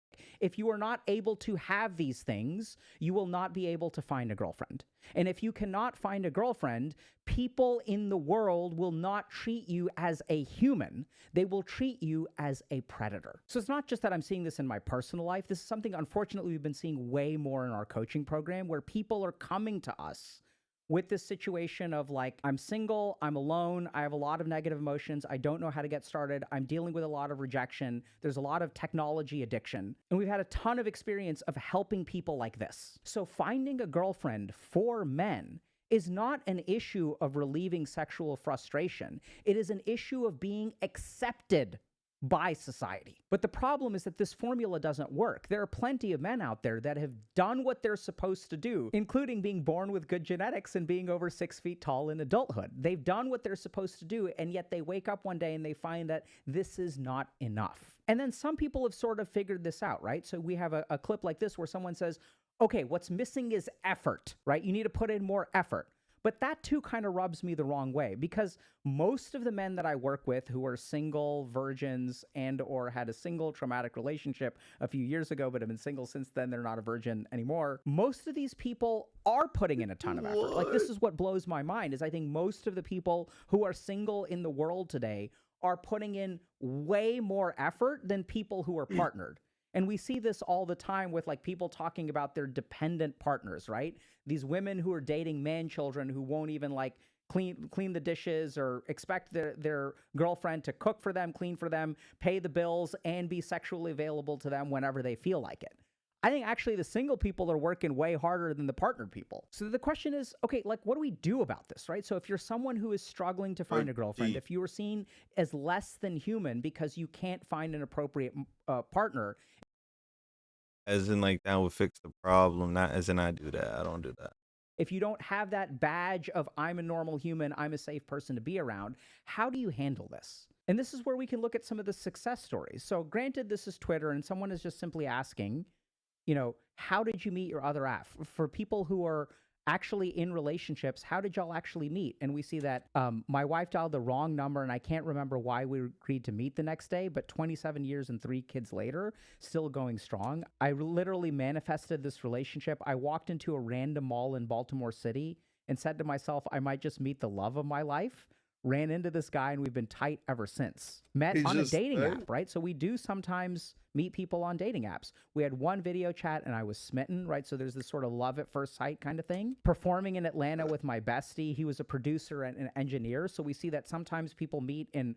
if you are not able to have these things, you will not be able to find a girlfriend. And if you cannot find a girlfriend, people in the world will not treat you as a human. They will treat you as a predator. So it's not just that I'm seeing this in my personal life. This is something, unfortunately, we've been seeing way more in our coaching program, where people are coming to us with this situation of like, I'm single, I'm alone, I have a lot of negative emotions, I don't know how to get started, I'm dealing with a lot of rejection, there's a lot of technology addiction. And we've had a ton of experience of helping people like this. So finding a girlfriend for men is not an issue of relieving sexual frustration. It is an issue of being accepted by society. But the problem is that this formula doesn't work. There are plenty of men out there that have done what they're supposed to do, including being born with good genetics and being over 6 feet tall in adulthood. They've done what they're supposed to do, and yet they wake up one day and they find that this is not enough. And then some people have sort of figured this out, right? So we have a clip like this where someone says, okay, what's missing is effort, right? You need to put in more effort. But that too kind of rubs me the wrong way, because most of the men that I work with who are single, virgins, and or had a single traumatic relationship a few years ago, but have been single since then, they're not a virgin anymore. Most of these people are putting in a ton of effort. Like, this is what blows my mind, is I think most of the people who are single in the world today are putting in way more effort than people who are partnered. And we see this all the time with like people talking about their dependent partners, right? These women who are dating man children who won't even like clean the dishes or expect their girlfriend to cook for them, clean for them, pay the bills, and be sexually available to them whenever they feel like it. I think actually the single people are working way harder than the partnered people. So the question is, okay, like, what do we do about this, right? So if you're someone who is struggling to find a girlfriend, if you are seen as less than human because you can't find an appropriate partner, as in like that would fix the problem, not as in I do that. I don't do that. if you don't have that badge of I'm a normal human, I'm a safe person to be around, how do you handle this? And this is where we can look at some of the success stories. So granted, this is Twitter and someone is just simply asking, you know, how did you meet your other half? For people who are actually in relationships, how did y'all actually meet? And we see that my wife dialed the wrong number, and I can't remember why we agreed to meet the next day, but 27 years and 3 kids later, still going strong. I literally manifested this relationship. I walked into a random mall in Baltimore City and said to myself, I might just meet the love of my life. Ran into this guy, and we've been tight ever since. Met on a dating app, right? So we do sometimes meet people on dating apps. We had one video chat, and I was smitten, right? So there's this sort of love at first sight kind of thing. Performing in Atlanta with my bestie. He was a producer and an engineer. So we see that sometimes people meet in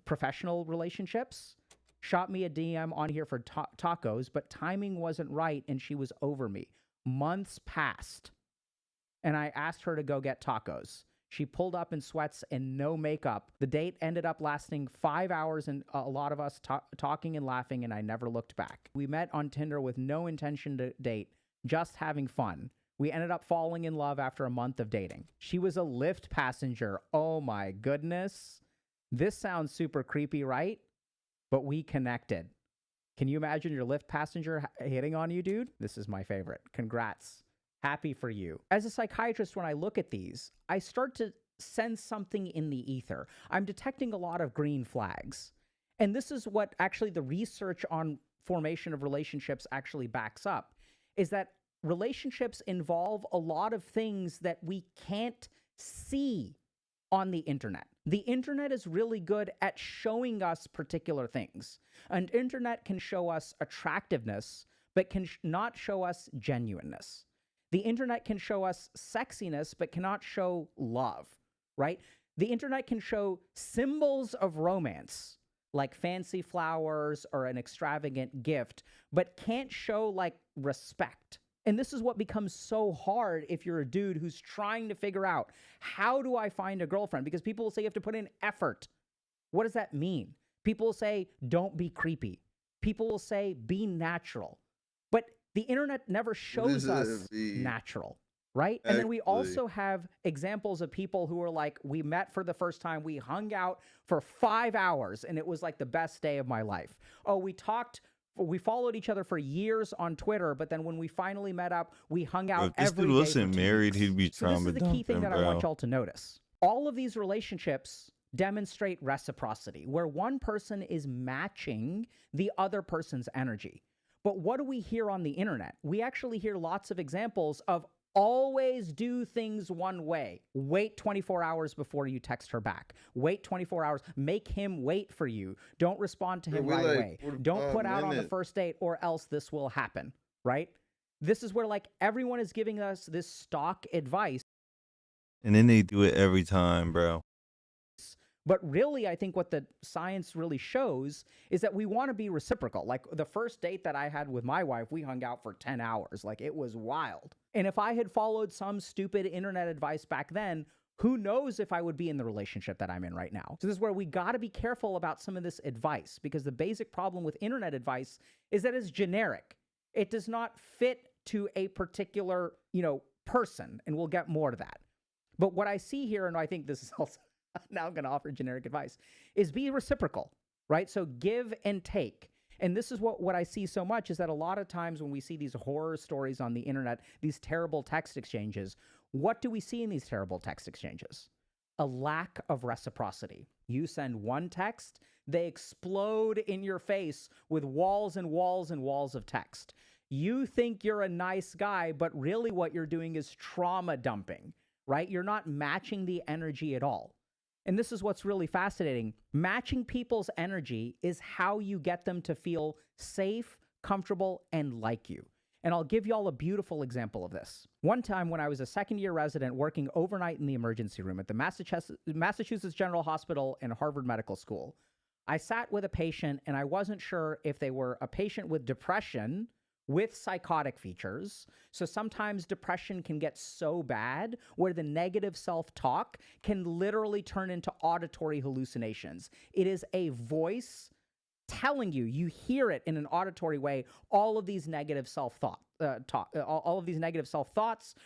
professional relationships. Shot me a DM on here for tacos, but timing wasn't right, and she was over me. Months passed, and I asked her to go get tacos. She pulled up in sweats and no makeup. The date ended up lasting 5 hours and a lot of us talking and laughing, and I never looked back. We met on Tinder with no intention to date, just having fun. We ended up falling in love after a month of dating. She was a Lyft passenger. Oh my goodness. This sounds super creepy, right? But we connected. Can you imagine your Lyft passenger hitting on you, dude? This is my favorite. Congrats. Happy for you. As a psychiatrist, when I look at these, I start to sense something in the ether. I'm detecting a lot of green flags. And this is what actually the research on formation of relationships actually backs up, is that relationships involve a lot of things that we can't see on the internet. The internet is really good at showing us particular things. An internet can show us attractiveness, but can not show us genuineness. The internet can show us sexiness, but cannot show love, right? The internet can show symbols of romance, like fancy flowers or an extravagant gift, but can't show like respect. And this is what becomes so hard if you're a dude who's trying to figure out, how do I find a girlfriend? Because people will say you have to put in effort. What does that mean? People will say, don't be creepy. People will say, be natural. But the internet never shows us natural, right? And then we also have examples of people who are like, we met for the first time, we hung out for 5 hours, and it was like the best day of my life. Oh, we followed each other for years on Twitter, but then when we finally met up, we hung out every day. If this dude wasn't married, he'd be So this is the key thing that I want y'all to notice. All of these relationships demonstrate reciprocity, where one person is matching the other person's energy. But what do we hear on the internet? We actually hear lots of examples of always do things one way. Wait 24 hours before you text her back. Wait 24 hours. Make him wait for you. Don't respond to him right away. Don't put out on the first date or else this will happen, right? This is where like everyone is giving us this stock advice. And then they do it every time, bro. But really, I think what the science really shows is that we want to be reciprocal. Like the first date that I had with my wife, we hung out for 10 hours. Like it was wild. And if I had followed some stupid internet advice back then, who knows if I would be in the relationship that I'm in right now. So this is where we got to be careful about some of this advice, because the basic problem with internet advice is that it's generic. It does not fit to a particular, person. And we'll get more to that. But what I see here, and I think this is also now I'm going to offer generic advice, is be reciprocal, right? So give and take. And this is what I see so much is that a lot of times when we see these horror stories on the internet, these terrible text exchanges, what do we see in these terrible text exchanges? A lack of reciprocity. You send one text, they explode in your face with walls and walls and walls of text. You think you're a nice guy, but really what you're doing is trauma dumping, right? You're not matching the energy at all. And this is what's really fascinating. Matching people's energy is how you get them to feel safe, comfortable, and like you. And I'll give y'all a beautiful example of this. One time when I was a second-year resident working overnight in the emergency room at the Massachusetts General Hospital and Harvard Medical School, I sat with a patient and I wasn't sure if they were a patient with depression with psychotic features. So sometimes depression can get so bad where the negative self-talk can literally turn into auditory hallucinations. It is a voice telling you, you hear it in an auditory way, all of these negative self-thoughts,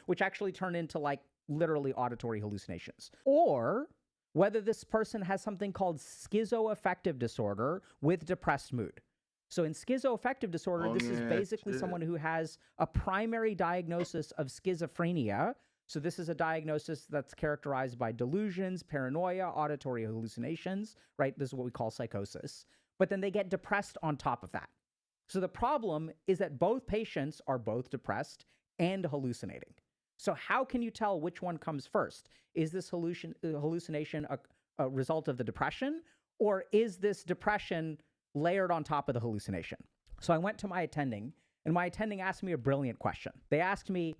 which actually turn into like literally auditory hallucinations. Or whether this person has something called schizoaffective disorder with depressed mood. So in schizoaffective disorder, this is basically someone who has a primary diagnosis of schizophrenia. So this is a diagnosis that's characterized by delusions, paranoia, auditory hallucinations, right? This is what we call psychosis. But then they get depressed on top of that. So the problem is that both patients are both depressed and hallucinating. So how can you tell which one comes first? Is this hallucination a result of the depression, or is this depression layered on top of the hallucination? So I went to my attending, and my attending asked me a brilliant question. They asked me,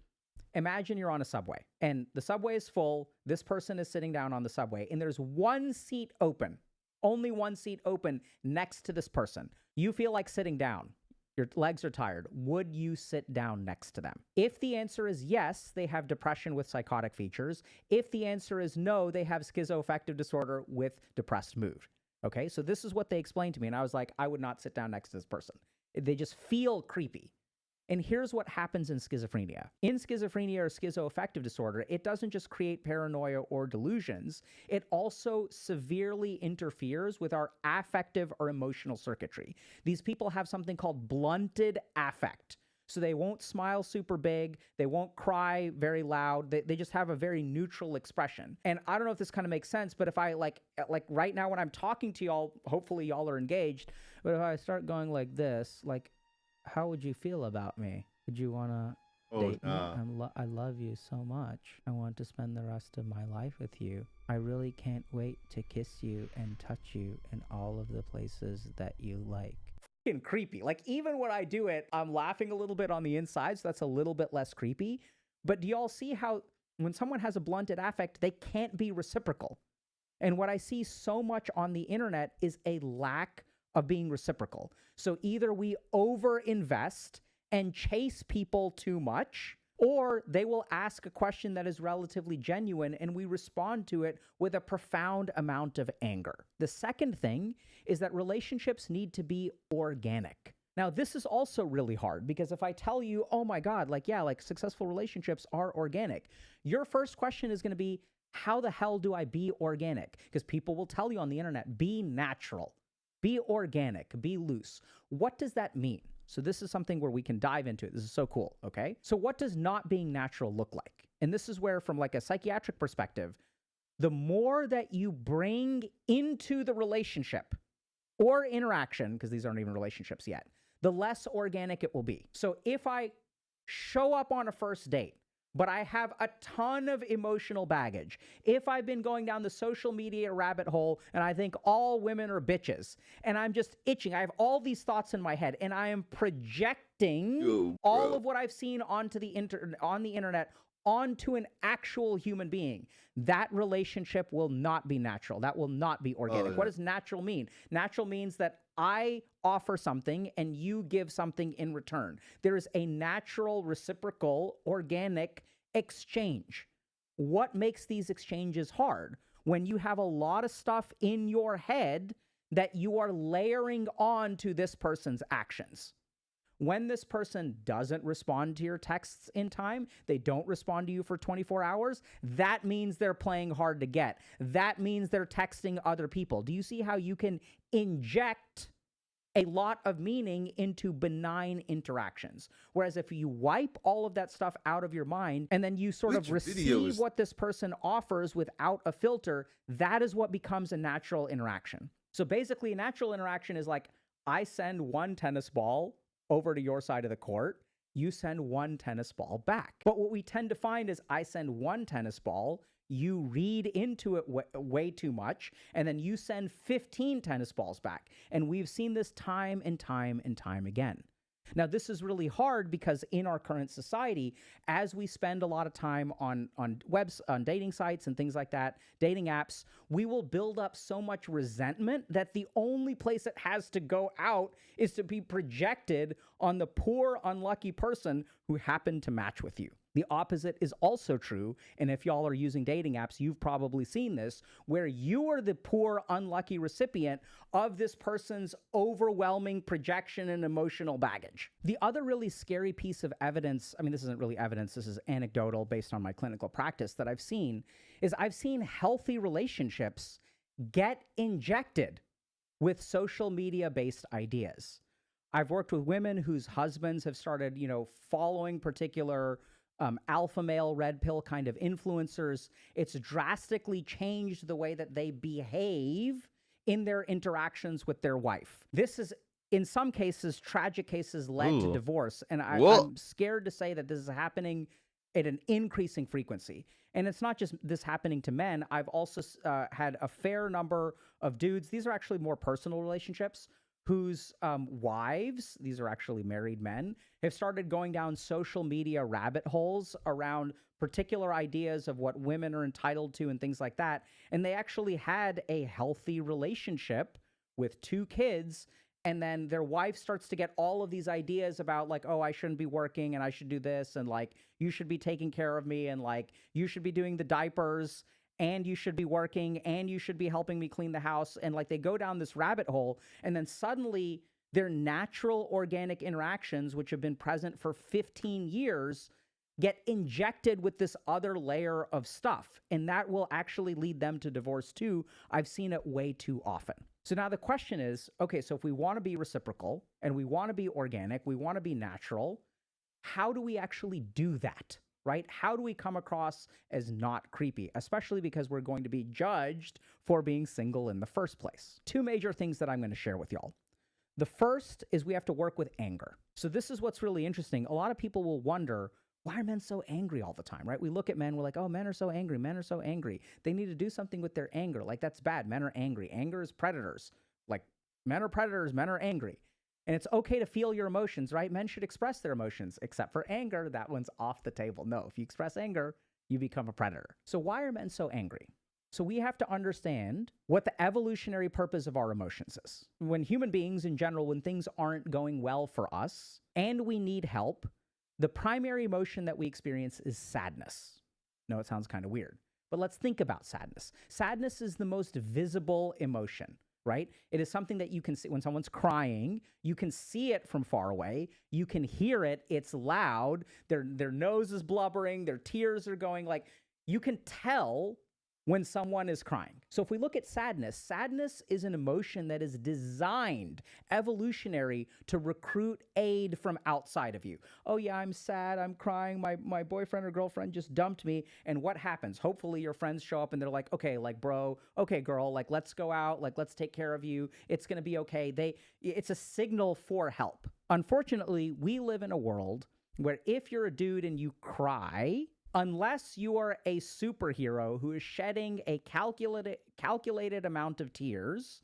imagine you're on a subway, and the subway is full, this person is sitting down on the subway, and there's one seat open, only one seat open next to this person. You feel like sitting down. Your legs are tired. Would you sit down next to them? If the answer is yes, they have depression with psychotic features. If the answer is no, they have schizoaffective disorder with depressed mood. Okay, so this is what they explained to me, and I was like, I would not sit down next to this person. They just feel creepy. And here's what happens in schizophrenia. In schizophrenia or schizoaffective disorder, it doesn't just create paranoia or delusions, it also severely interferes with our affective or emotional circuitry. These people have something called blunted affect. So they won't smile super big, they won't cry very loud, they just have a very neutral expression. And I don't know if this kind of makes sense, but if I like right now when I'm talking to y'all, hopefully y'all are engaged, but if I start going like this, like, how would you feel about me? Would you want to date me? I love you so much. I want to spend the rest of my life with you. I really can't wait to kiss you and touch you in all of the places that you like. Creepy. Like even when I do it, I'm laughing a little bit on the inside, so that's a little bit less creepy. But do y'all see how when someone has a blunted affect, they can't be reciprocal? And what I see so much on the internet is a lack of being reciprocal. So either we overinvest and chase people too much, Or they will ask a question that is relatively genuine and we respond to it with a profound amount of anger. The second thing is that relationships need to be organic. Now, this is also really hard because if I tell you, oh my God, successful relationships are organic, your first question is going to be, how the hell do I be organic? Because people will tell you on the internet, be natural, be organic, be loose. What does that mean? So this is something where we can dive into it. This is so cool, okay? So what does not being natural look like? And this is where, from like a psychiatric perspective, the more that you bring into the relationship or interaction, because these aren't even relationships yet, the less organic it will be. So if I show up on a first date, but I have a ton of emotional baggage, if I've been going down the social media rabbit hole and I think all women are bitches, and I'm just itching, I have all these thoughts in my head, and I am projecting all of what I've seen onto the internet onto an actual human being, that relationship will not be natural. That will not be organic. What does natural mean? Natural means that I offer something and you give something in return. There is a natural, reciprocal, organic exchange. What makes these exchanges hard? When you have a lot of stuff in your head that you are layering on to this person's actions. When this person doesn't respond to your texts in time, they don't respond to you for 24 hours, that means they're playing hard to get. That means they're texting other people. Do you see how you can inject a lot of meaning into benign interactions? Whereas if you wipe all of that stuff out of your mind and then you sort of receive what this person offers without a filter, that is what becomes a natural interaction. So basically, a natural interaction is like, I send one tennis ball over to your side of the court, you send one tennis ball back. But what we tend to find is I send one tennis ball, you read into it way too much, and then you send 15 tennis balls back. And we've seen this time and time and time again. Now, this is really hard because in our current society, as we spend a lot of time on dating sites and things like that, dating apps, we will build up so much resentment that the only place it has to go out is to be projected on the poor, unlucky person who happened to match with you. The opposite is also true, and if y'all are using dating apps, you've probably seen this, where you are the poor, unlucky recipient of this person's overwhelming projection and emotional baggage. The other really scary piece of evidence, I mean, this isn't really evidence, this is anecdotal based on my clinical practice that I've seen, is I've seen healthy relationships get injected with social media-based ideas. I've worked with women whose husbands have started, following particular alpha male red pill kind of influencers. It's drastically changed the way that they behave in their interactions with their wife. This is, in some cases, tragic cases led to divorce. And I'm scared to say that this is happening at an increasing frequency. And it's not just this happening to men. I've also had a fair number of dudes. These are actually more personal relationships whose wives, these are actually married men, have started going down social media rabbit holes around particular ideas of what women are entitled to and things like that. And they actually had a healthy relationship with 2 kids. And then their wife starts to get all of these ideas about like, oh, I shouldn't be working and I should do this. And like, you should be taking care of me. And like, you should be doing the diapers. And you should be working, and you should be helping me clean the house. And like they go down this rabbit hole, and then suddenly their natural organic interactions, which have been present for 15 years, get injected with this other layer of stuff. And that will actually lead them to divorce too. I've seen it way too often. So now the question is, okay, so if we want to be reciprocal and we want to be organic, we want to be natural, how do we actually do that? Right? How do we come across as not creepy, especially because we're going to be judged for being single in the first place? 2 major things that I'm going to share with y'all. The first is we have to work with anger. So this is what's really interesting. A lot of people will wonder, why are men so angry all the time, right? We look at men, we're like, oh, men are so angry. Men are so angry. They need to do something with their anger. Like, that's bad. Men are angry. Anger is predators. Like, men are predators. Men are angry. And it's okay to feel your emotions, right? Men should express their emotions, except for anger. That one's off the table. No, if you express anger, you become a predator. So why are men so angry? So we have to understand what the evolutionary purpose of our emotions is. When human beings in general, when things aren't going well for us and we need help, The primary emotion that we experience is sadness. No, it sounds kind of weird, but let's think about sadness. Sadness is the most visible emotion, right? It is something that you can see when someone's crying. You can see it from far away. You can hear it. It's loud. Their nose is blubbering. Their tears are going. Like, you can tell when someone is crying. So if we look at sadness, sadness is an emotion that is designed evolutionary to recruit aid from outside of you. Oh yeah, I'm sad, I'm crying, my boyfriend or girlfriend just dumped me. And what happens? Hopefully your friends show up and they're like, okay, like bro, okay girl, like let's go out, like let's take care of you. It's gonna be okay. It's a signal for help. Unfortunately, we live in a world where if you're a dude and you cry, unless you are a superhero who is shedding a calculated amount of tears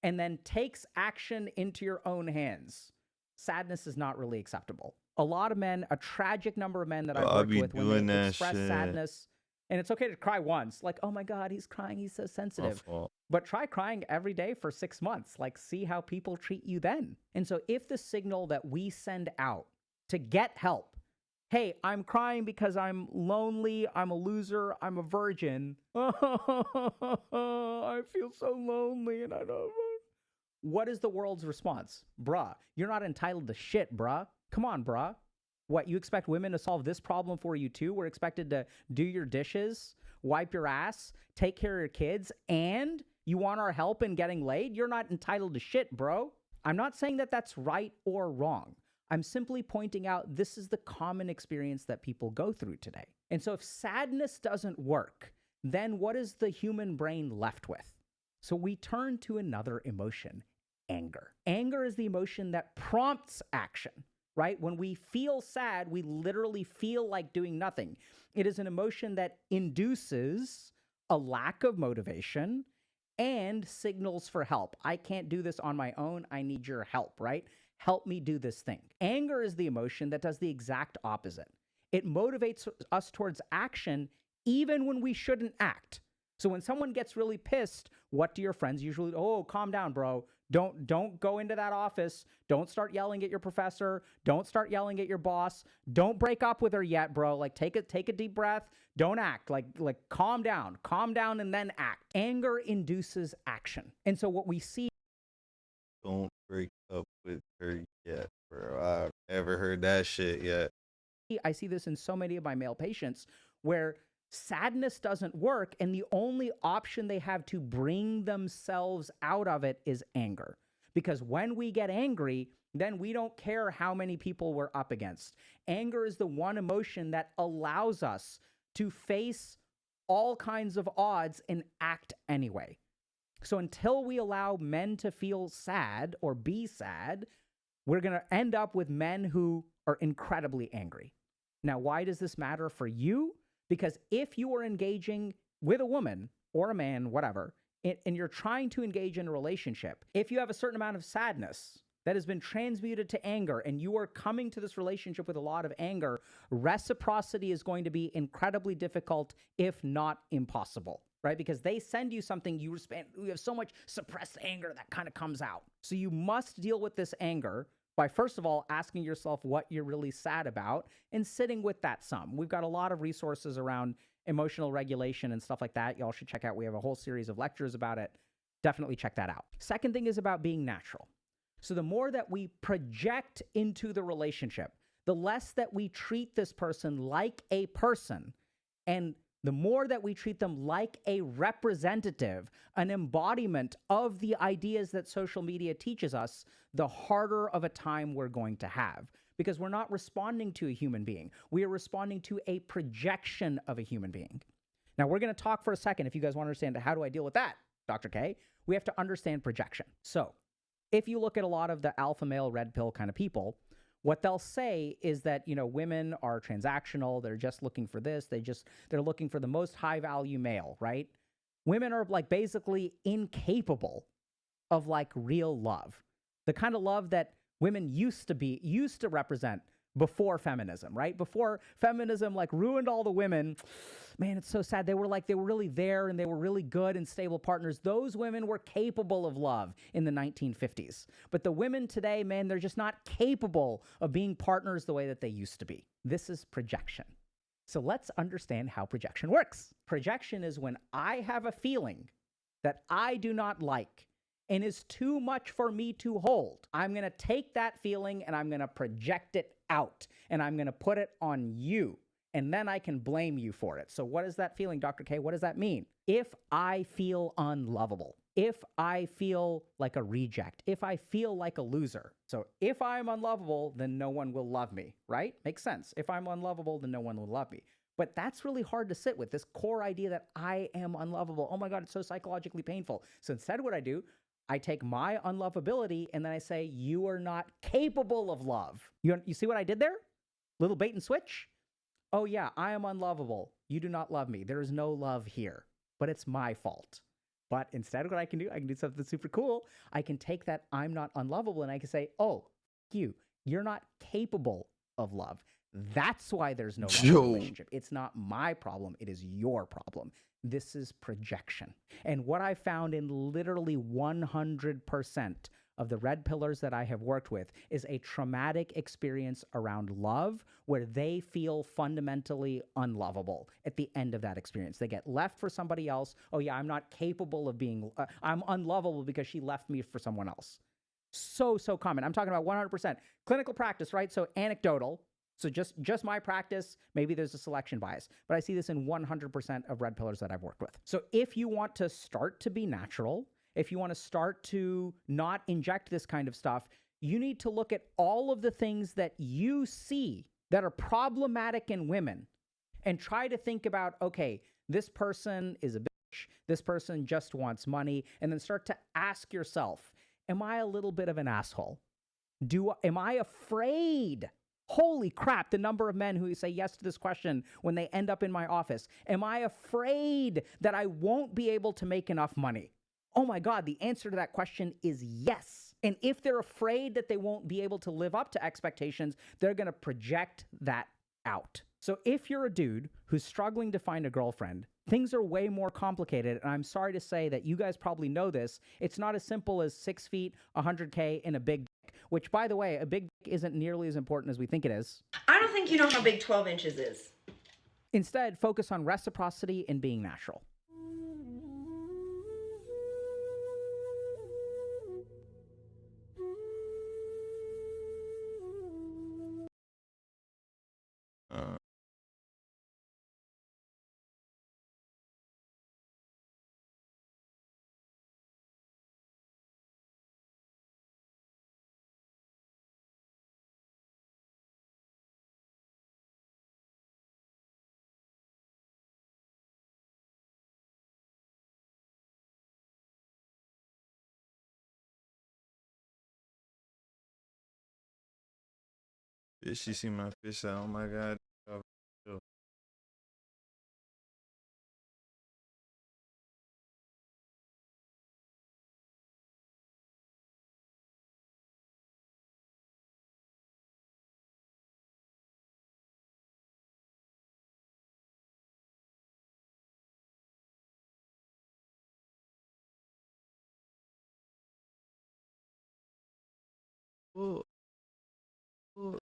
and then takes action into your own hands, sadness is not really acceptable. A lot of men, a tragic number of men that I've worked with, when they express sadness, and it's okay to cry once, like, oh my God, he's crying, he's so sensitive. But try crying every day for 6 months. Like, see how people treat you then. And so if the signal that we send out to get help, hey, I'm crying because I'm lonely, I'm a loser, I'm a virgin. I feel so lonely and I don't. What is the world's response? Bruh, you're not entitled to shit, bruh. Come on, bruh. What, you expect women to solve this problem for you too? We're expected to do your dishes, wipe your ass, take care of your kids, and you want our help in getting laid? You're not entitled to shit, bro. I'm not saying that that's right or wrong. I'm simply pointing out this is the common experience that people go through today. And so if sadness doesn't work, then what is the human brain left with? So we turn to another emotion, anger. Anger is the emotion that prompts action, right? When we feel sad, we literally feel like doing nothing. It is an emotion that induces a lack of motivation and signals for help. I can't do this on my own. I need your help, right? Help me do this thing. Anger is the emotion that does the exact opposite. It motivates us towards action even when we shouldn't act. So when someone gets really pissed, what do your friends usually, oh, calm down, bro. Don't go into that office. Don't start yelling at your professor. Don't start yelling at your boss. Don't break up with her yet, bro. Like take a deep breath. Don't act. Like calm down and then act. Anger induces action. And so what we see, Don't break up with her yet, bro. I've never heard that shit yet. I see this in so many of my male patients where sadness doesn't work and the only option they have to bring themselves out of it is anger. Because when we get angry, then we don't care how many people we're up against. Anger is the one emotion that allows us to face all kinds of odds and act anyway. So until we allow men to feel sad or be sad, we're going to end up with men who are incredibly angry. Now, why does this matter for you? Because if you are engaging with a woman or a man, whatever, and you're trying to engage in a relationship, if you have a certain amount of sadness that has been transmuted to anger and you are coming to this relationship with a lot of anger, reciprocity is going to be incredibly difficult, if not impossible. Right? Because they send you something, you have so much suppressed anger that kind of comes out. So you must deal with this anger by, first of all, asking yourself what you're really sad about and sitting with that some. We've got a lot of resources around emotional regulation and stuff like that. Y'all should check out. We have a whole series of lectures about it. Definitely check that out. Second thing is about being natural. So the more that we project into the relationship, the less that we treat this person like a person, and the more that we treat them like a representative, an embodiment of the ideas that social media teaches us, the harder of a time we're going to have. Because we're not responding to a human being. We are responding to a projection of a human being. Now, we're going to talk for a second, if you guys want to understand how do I deal with that, Dr. K, we have to understand projection. So if you look at a lot of the alpha male red pill kind of people, what they'll say is that, you know, women are transactional. They're just looking for this. They're looking for the most high value male, right? Women are like basically incapable of like real love. The kind of love that women used to represent before feminism, right? Before feminism like ruined all the women. Man, it's so sad. They were really there and they were really good and stable partners. Those women were capable of love in the 1950s. But the women today, man, they're just not capable of being partners the way that they used to be. This is projection. So let's understand how projection works. Projection is when I have a feeling that I do not like and is too much for me to hold. I'm going to take that feeling and I'm going to project it out and I'm going to put it on you. And then I can blame you for it. So what is that feeling, Dr. K? What does that mean? If I feel unlovable, if I feel like a reject, if I feel like a loser. So if I'm unlovable, then no one will love me, right? Makes sense. If I'm unlovable, then no one will love me. But that's really hard to sit with, this core idea that I am unlovable. Oh my God, it's so psychologically painful. So instead what I do, I take my unlovability and then I say, you are not capable of love. You see what I did there? Little bait and switch? Oh yeah, I am unlovable. You do not love me. There is no love here, but it's my fault. But instead what I can do something super cool. I can take that I'm not unlovable and I can say, oh, you're not capable of love. That's why there's no love in the relationship. It's not my problem. It is your problem. This is projection. And what I found in literally 100% of the red pillars that I have worked with is a traumatic experience around love where they feel fundamentally unlovable at the end of that experience. They get left for somebody else. Oh yeah, I'm not capable of being, I'm unlovable because she left me for someone else. So common. I'm talking about 100%. Clinical practice, right? So anecdotal. So just my practice, maybe there's a selection bias, but I see this in 100% of red pillars that I've worked with. So if you want to start to be natural, if you want to start to not inject this kind of stuff, you need to look at all of the things that you see that are problematic in women and try to think about, okay, this person is a bitch, this person just wants money, and then start to ask yourself, am I a little bit of an asshole? Am I afraid? Holy crap, the number of men who say yes to this question when they end up in my office. Am I afraid that I won't be able to make enough money? Oh my God, the answer to that question is yes. And if they're afraid that they won't be able to live up to expectations, they're going to project that out. So if you're a dude who's struggling to find a girlfriend, things are way more complicated. And I'm sorry to say that you guys probably know this. It's not as simple as 6 feet, 100K, and a big dick, which, by the way, a big dick isn't nearly as important as we think it is. I don't think you know how big 12 inches is. Instead, focus on reciprocity and being natural. Did she see my fish out? Oh my God. Oh, oh.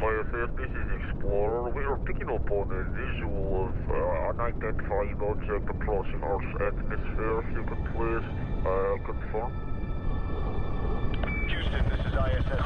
ISS, this is Explorer. We are picking up on a visual of unidentified object approaching Earth's atmosphere. If you could please confirm. Houston, this is ISS.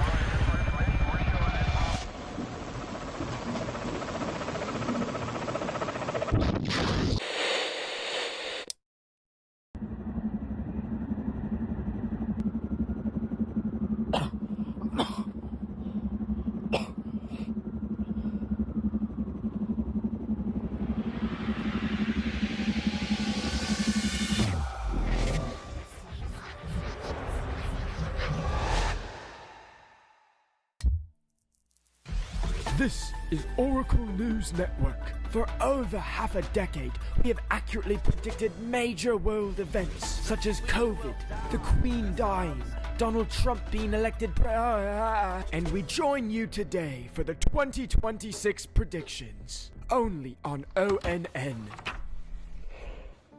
This is Oracle News Network. For over half a decade, we have accurately predicted major world events such as COVID, the Queen dying, Donald Trump being elected and we join you today for the 2026 predictions, only on ONN.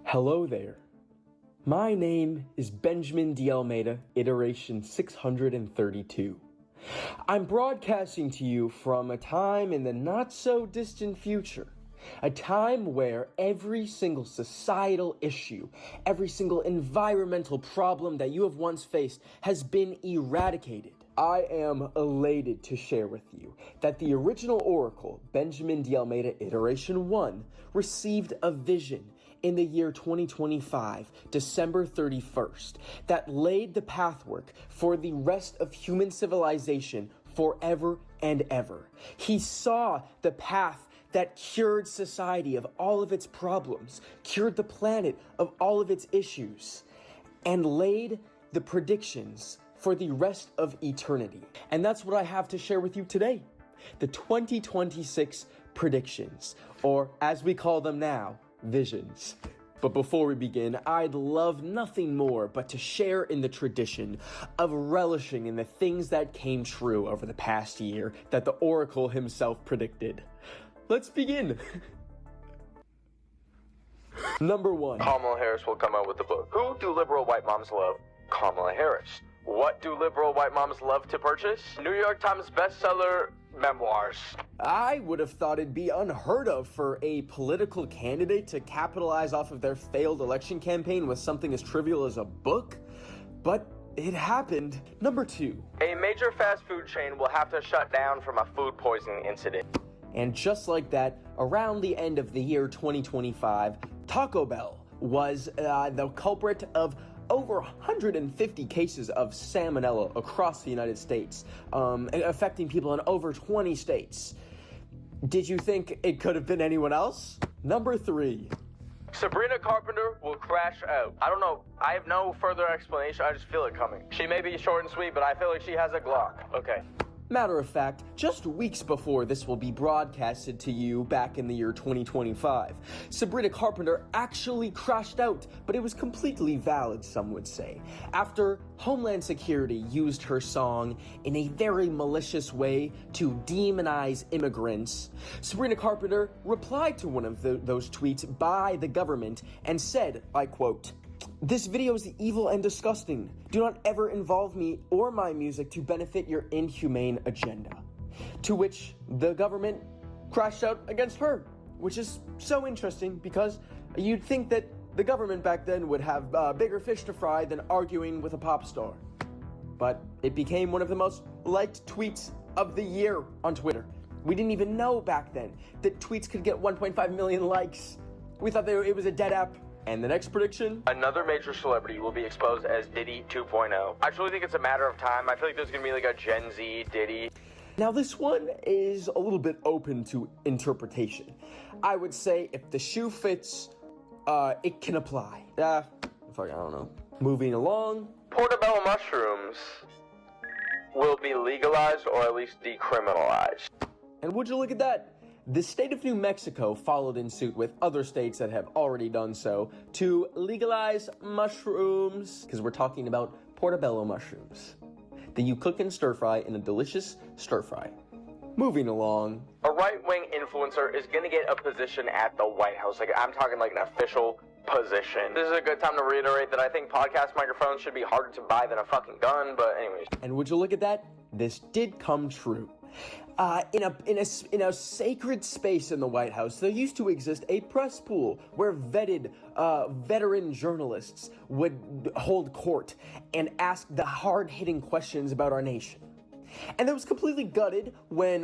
Hello there. My name is Benjamin D. Almeida, iteration 632. I'm broadcasting to you from a time in the not-so-distant future, a time where every single societal issue, every single environmental problem that you have once faced has been eradicated. I am elated to share with you that the original Oracle, Benjamin D. Almeida, iteration 1, received a vision in the year 2025, December 31st, that laid the pathwork for the rest of human civilization forever and ever. He saw the path that cured society of all of its problems, cured the planet of all of its issues, and laid the predictions for the rest of eternity. And that's what I have to share with you today. The 2026 predictions, or as we call them now, visions. But before we begin, I'd love nothing more but to share in the tradition of relishing in the things that came true over the past year that the Oracle himself predicted. Let's begin. Number 1. Kamala Harris will come out with the book. Who do liberal white moms love? Kamala Harris. What do liberal white moms love to purchase? New York Times bestseller memoirs. I would have thought it'd be unheard of for a political candidate to capitalize off of their failed election campaign with something as trivial as a book, but it happened. Number 2. A major fast food chain will have to shut down from a food poisoning incident. And just like that, around the end of the year 2025, Taco Bell was the culprit of over 150 cases of salmonella across the United States, affecting people in over 20 states. Did you think it could have been anyone else? Number 3. Sabrina Carpenter will crash out. I don't know. I have no further explanation. I just feel it coming. She may be short and sweet, but I feel like she has a Glock. Okay. Matter of fact, just weeks before this will be broadcasted to you back in the year 2025, Sabrina Carpenter actually crashed out, but it was completely valid, some would say, after Homeland Security used her song in a very malicious way to demonize immigrants. Sabrina Carpenter replied to one of those tweets by the government and said, I quote, "This video is evil and disgusting. Do not ever involve me or my music to benefit your inhumane agenda." To which the government crashed out against her, which is so interesting because you'd think that the government back then would have bigger fish to fry than arguing with a pop star. But it became one of the most liked tweets of the year on Twitter. We didn't even know back then that tweets could get 1.5 million likes. We thought it was a dead app. And the next prediction? Another major celebrity will be exposed as Diddy 2.0. I truly think it's a matter of time. I feel like there's gonna be like a Gen Z Diddy. Now this one is a little bit open to interpretation. I would say if the shoe fits, it can apply. I don't know. Moving along. Portobello mushrooms will be legalized or at least decriminalized. And would you look at that? The state of New Mexico followed in suit with other states that have already done so to legalize mushrooms, because we're talking about portobello mushrooms that you cook and stir fry in a delicious stir fry. Moving along. A right-wing influencer is going to get a position at the White House. Like, I'm talking like an official position. This is a good time to reiterate that I think podcast microphones should be harder to buy than a fucking gun, but anyways. And would you look at that? This did come true. In a sacred space in the White House, there used to exist a press pool where vetted veteran journalists would hold court and ask the hard-hitting questions about our nation. And that was completely gutted when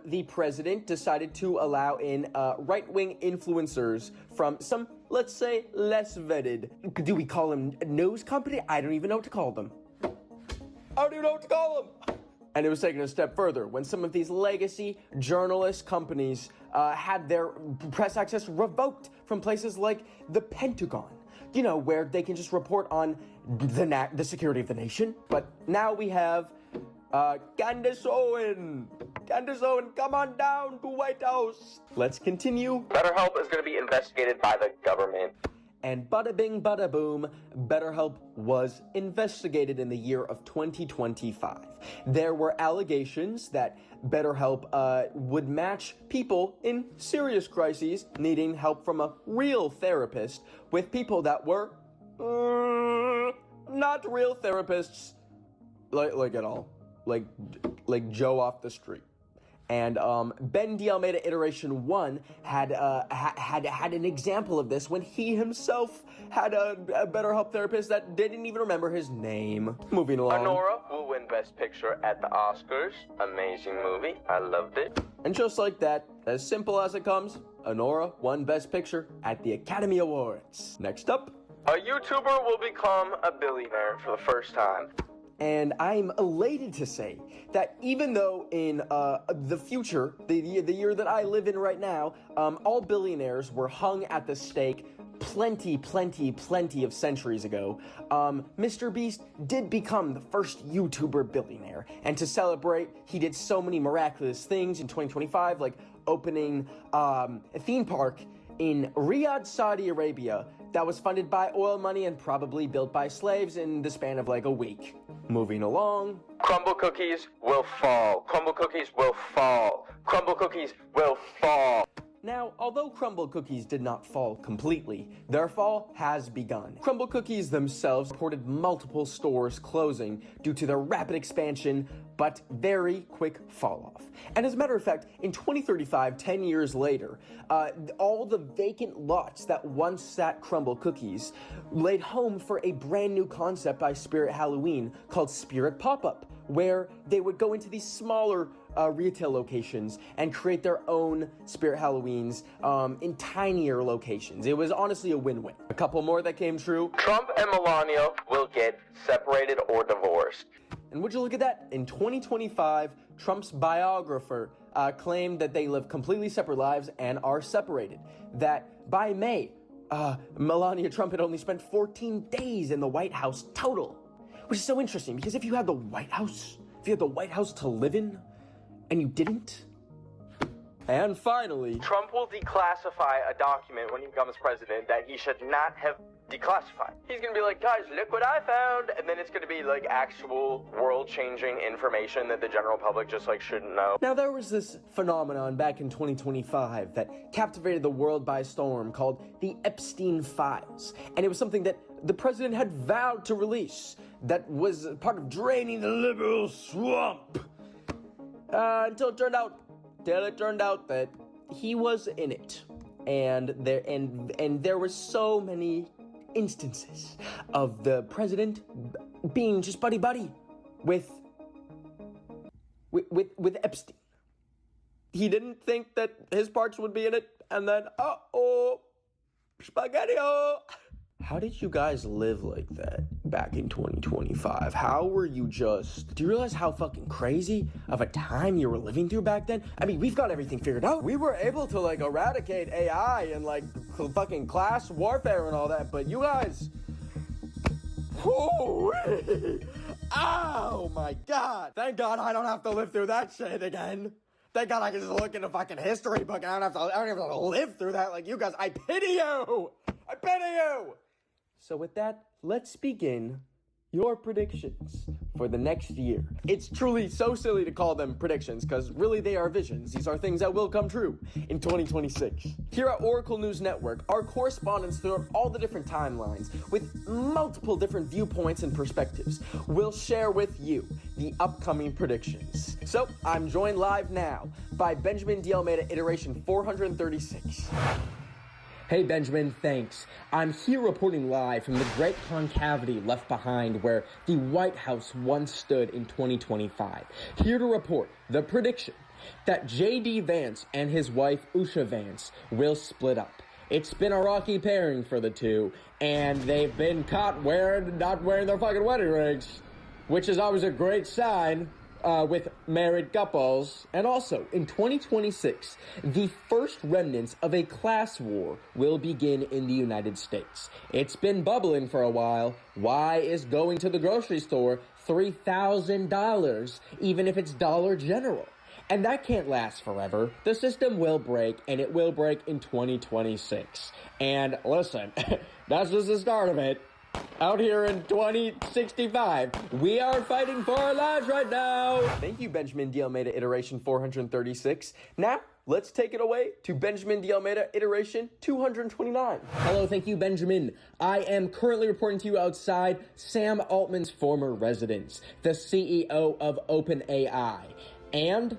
the president decided to allow in right-wing influencers from some, let's say, less vetted. Do we call them a news company? I don't even know what to call them. I don't even know what to call them. And it was taken a step further when some of these legacy journalist companies had their press access revoked from places like the Pentagon, you know, where they can just report on the security of the nation. But now we have Candace Owen. Candace Owen, come on down to White House. Let's continue. BetterHelp is going to be investigated by the government. And bada bing, bada boom, BetterHelp was investigated in the year of 2025. There were allegations that BetterHelp would match people in serious crises needing help from a real therapist with people that were not real therapists, like at all, like Joe off the street. And Ben D. Almeida Iteration 1 had an example of this when he himself had a BetterHelp therapist that didn't even remember his name. Moving along. Honora will win Best Picture at the Oscars. Amazing movie. I loved it. And just like that, as simple as it comes, Honora won Best Picture at the Academy Awards. Next up. A YouTuber will become a billionaire for the first time. And I'm elated to say that even though in the future, the year that I live in right now, all billionaires were hung at the stake plenty of centuries ago, Mr. Beast did become the first YouTuber billionaire. And to celebrate, he did so many miraculous things in 2025, like opening a theme park in Riyadh, Saudi Arabia, that was funded by oil money and probably built by slaves in the span of like a week. Moving along. Crumble cookies will fall. Crumble cookies will fall. Crumble cookies will fall. Now, although Crumble Cookies did not fall completely, their fall has begun. Crumble Cookies themselves reported multiple stores closing due to their rapid expansion, but very quick fall off. And as a matter of fact, in 2035, 10 years later, all the vacant lots that once sat Crumble Cookies laid home for a brand new concept by Spirit Halloween called Spirit Pop-Up, where they would go into these smaller retail locations and create their own Spirit Halloweens in tinier locations. It was honestly a win-win. A couple more that came true. Trump and Melania will get separated or divorced. And would you look at that? In 2025, Trump's biographer claimed that they live completely separate lives and are separated. That by May, Melania Trump had only spent 14 days in the White House total. Which is so interesting, because if you had the White House to live in, and you didn't? And finally, Trump will declassify a document when he becomes president that he should not have declassified. He's gonna be like, guys, look what I found, and then it's gonna be like actual world-changing information that the general public just like shouldn't know. Now there was this phenomenon back in 2025 that captivated the world by storm called the Epstein Files, and it was something that the president had vowed to release that was part of draining the liberal swamp. Until it turned out that he was in it, and there were so many instances of the president being just buddy with Epstein. He didn't think that his parts would be in it, and then spaghetti-o. How did you guys live like that back in 2025? How were you just... Do you realize how fucking crazy of a time you were living through back then? I mean, we've got everything figured out. We were able to, like, eradicate AI and, like, fucking class warfare and all that, but you guys... Oh, my God. Thank God I don't have to live through that shit again. Thank God I can just look in a fucking history book and I don't have to live through that like you guys. I pity you! I pity you! So with that, let's begin your predictions for the next year. It's truly so silly to call them predictions because really they are visions. These are things that will come true in 2026. Here at Oracle News Network, our correspondents throughout all the different timelines with multiple different viewpoints and perspectives will share with you the upcoming predictions. So I'm joined live now by Benjamin D. Almeida, iteration 436. Hey Benjamin, thanks. I'm here reporting live from the great concavity left behind where the White House once stood in 2025. Here to report the prediction that J.D. Vance and his wife Usha Vance will split up. It's been a rocky pairing for the two, and they've been caught not wearing their fucking wedding rings, which is always a great sign. With married couples. And also, in 2026, the first remnants of a class war will begin in the United States. It's been bubbling for a while. Why is going to the grocery store $3,000, even if it's Dollar General? And that can't last forever. The system will break, and it will break in 2026. And listen, that's just the start of it. Out here in 2065, we are fighting for our lives right now. Thank you, Benjamin D. Almeida, iteration 436. Now, let's take it away to Benjamin D. Almeida, iteration 229. Hello, thank you, Benjamin. I am currently reporting to you outside Sam Altman's former residence, the CEO of OpenAI. And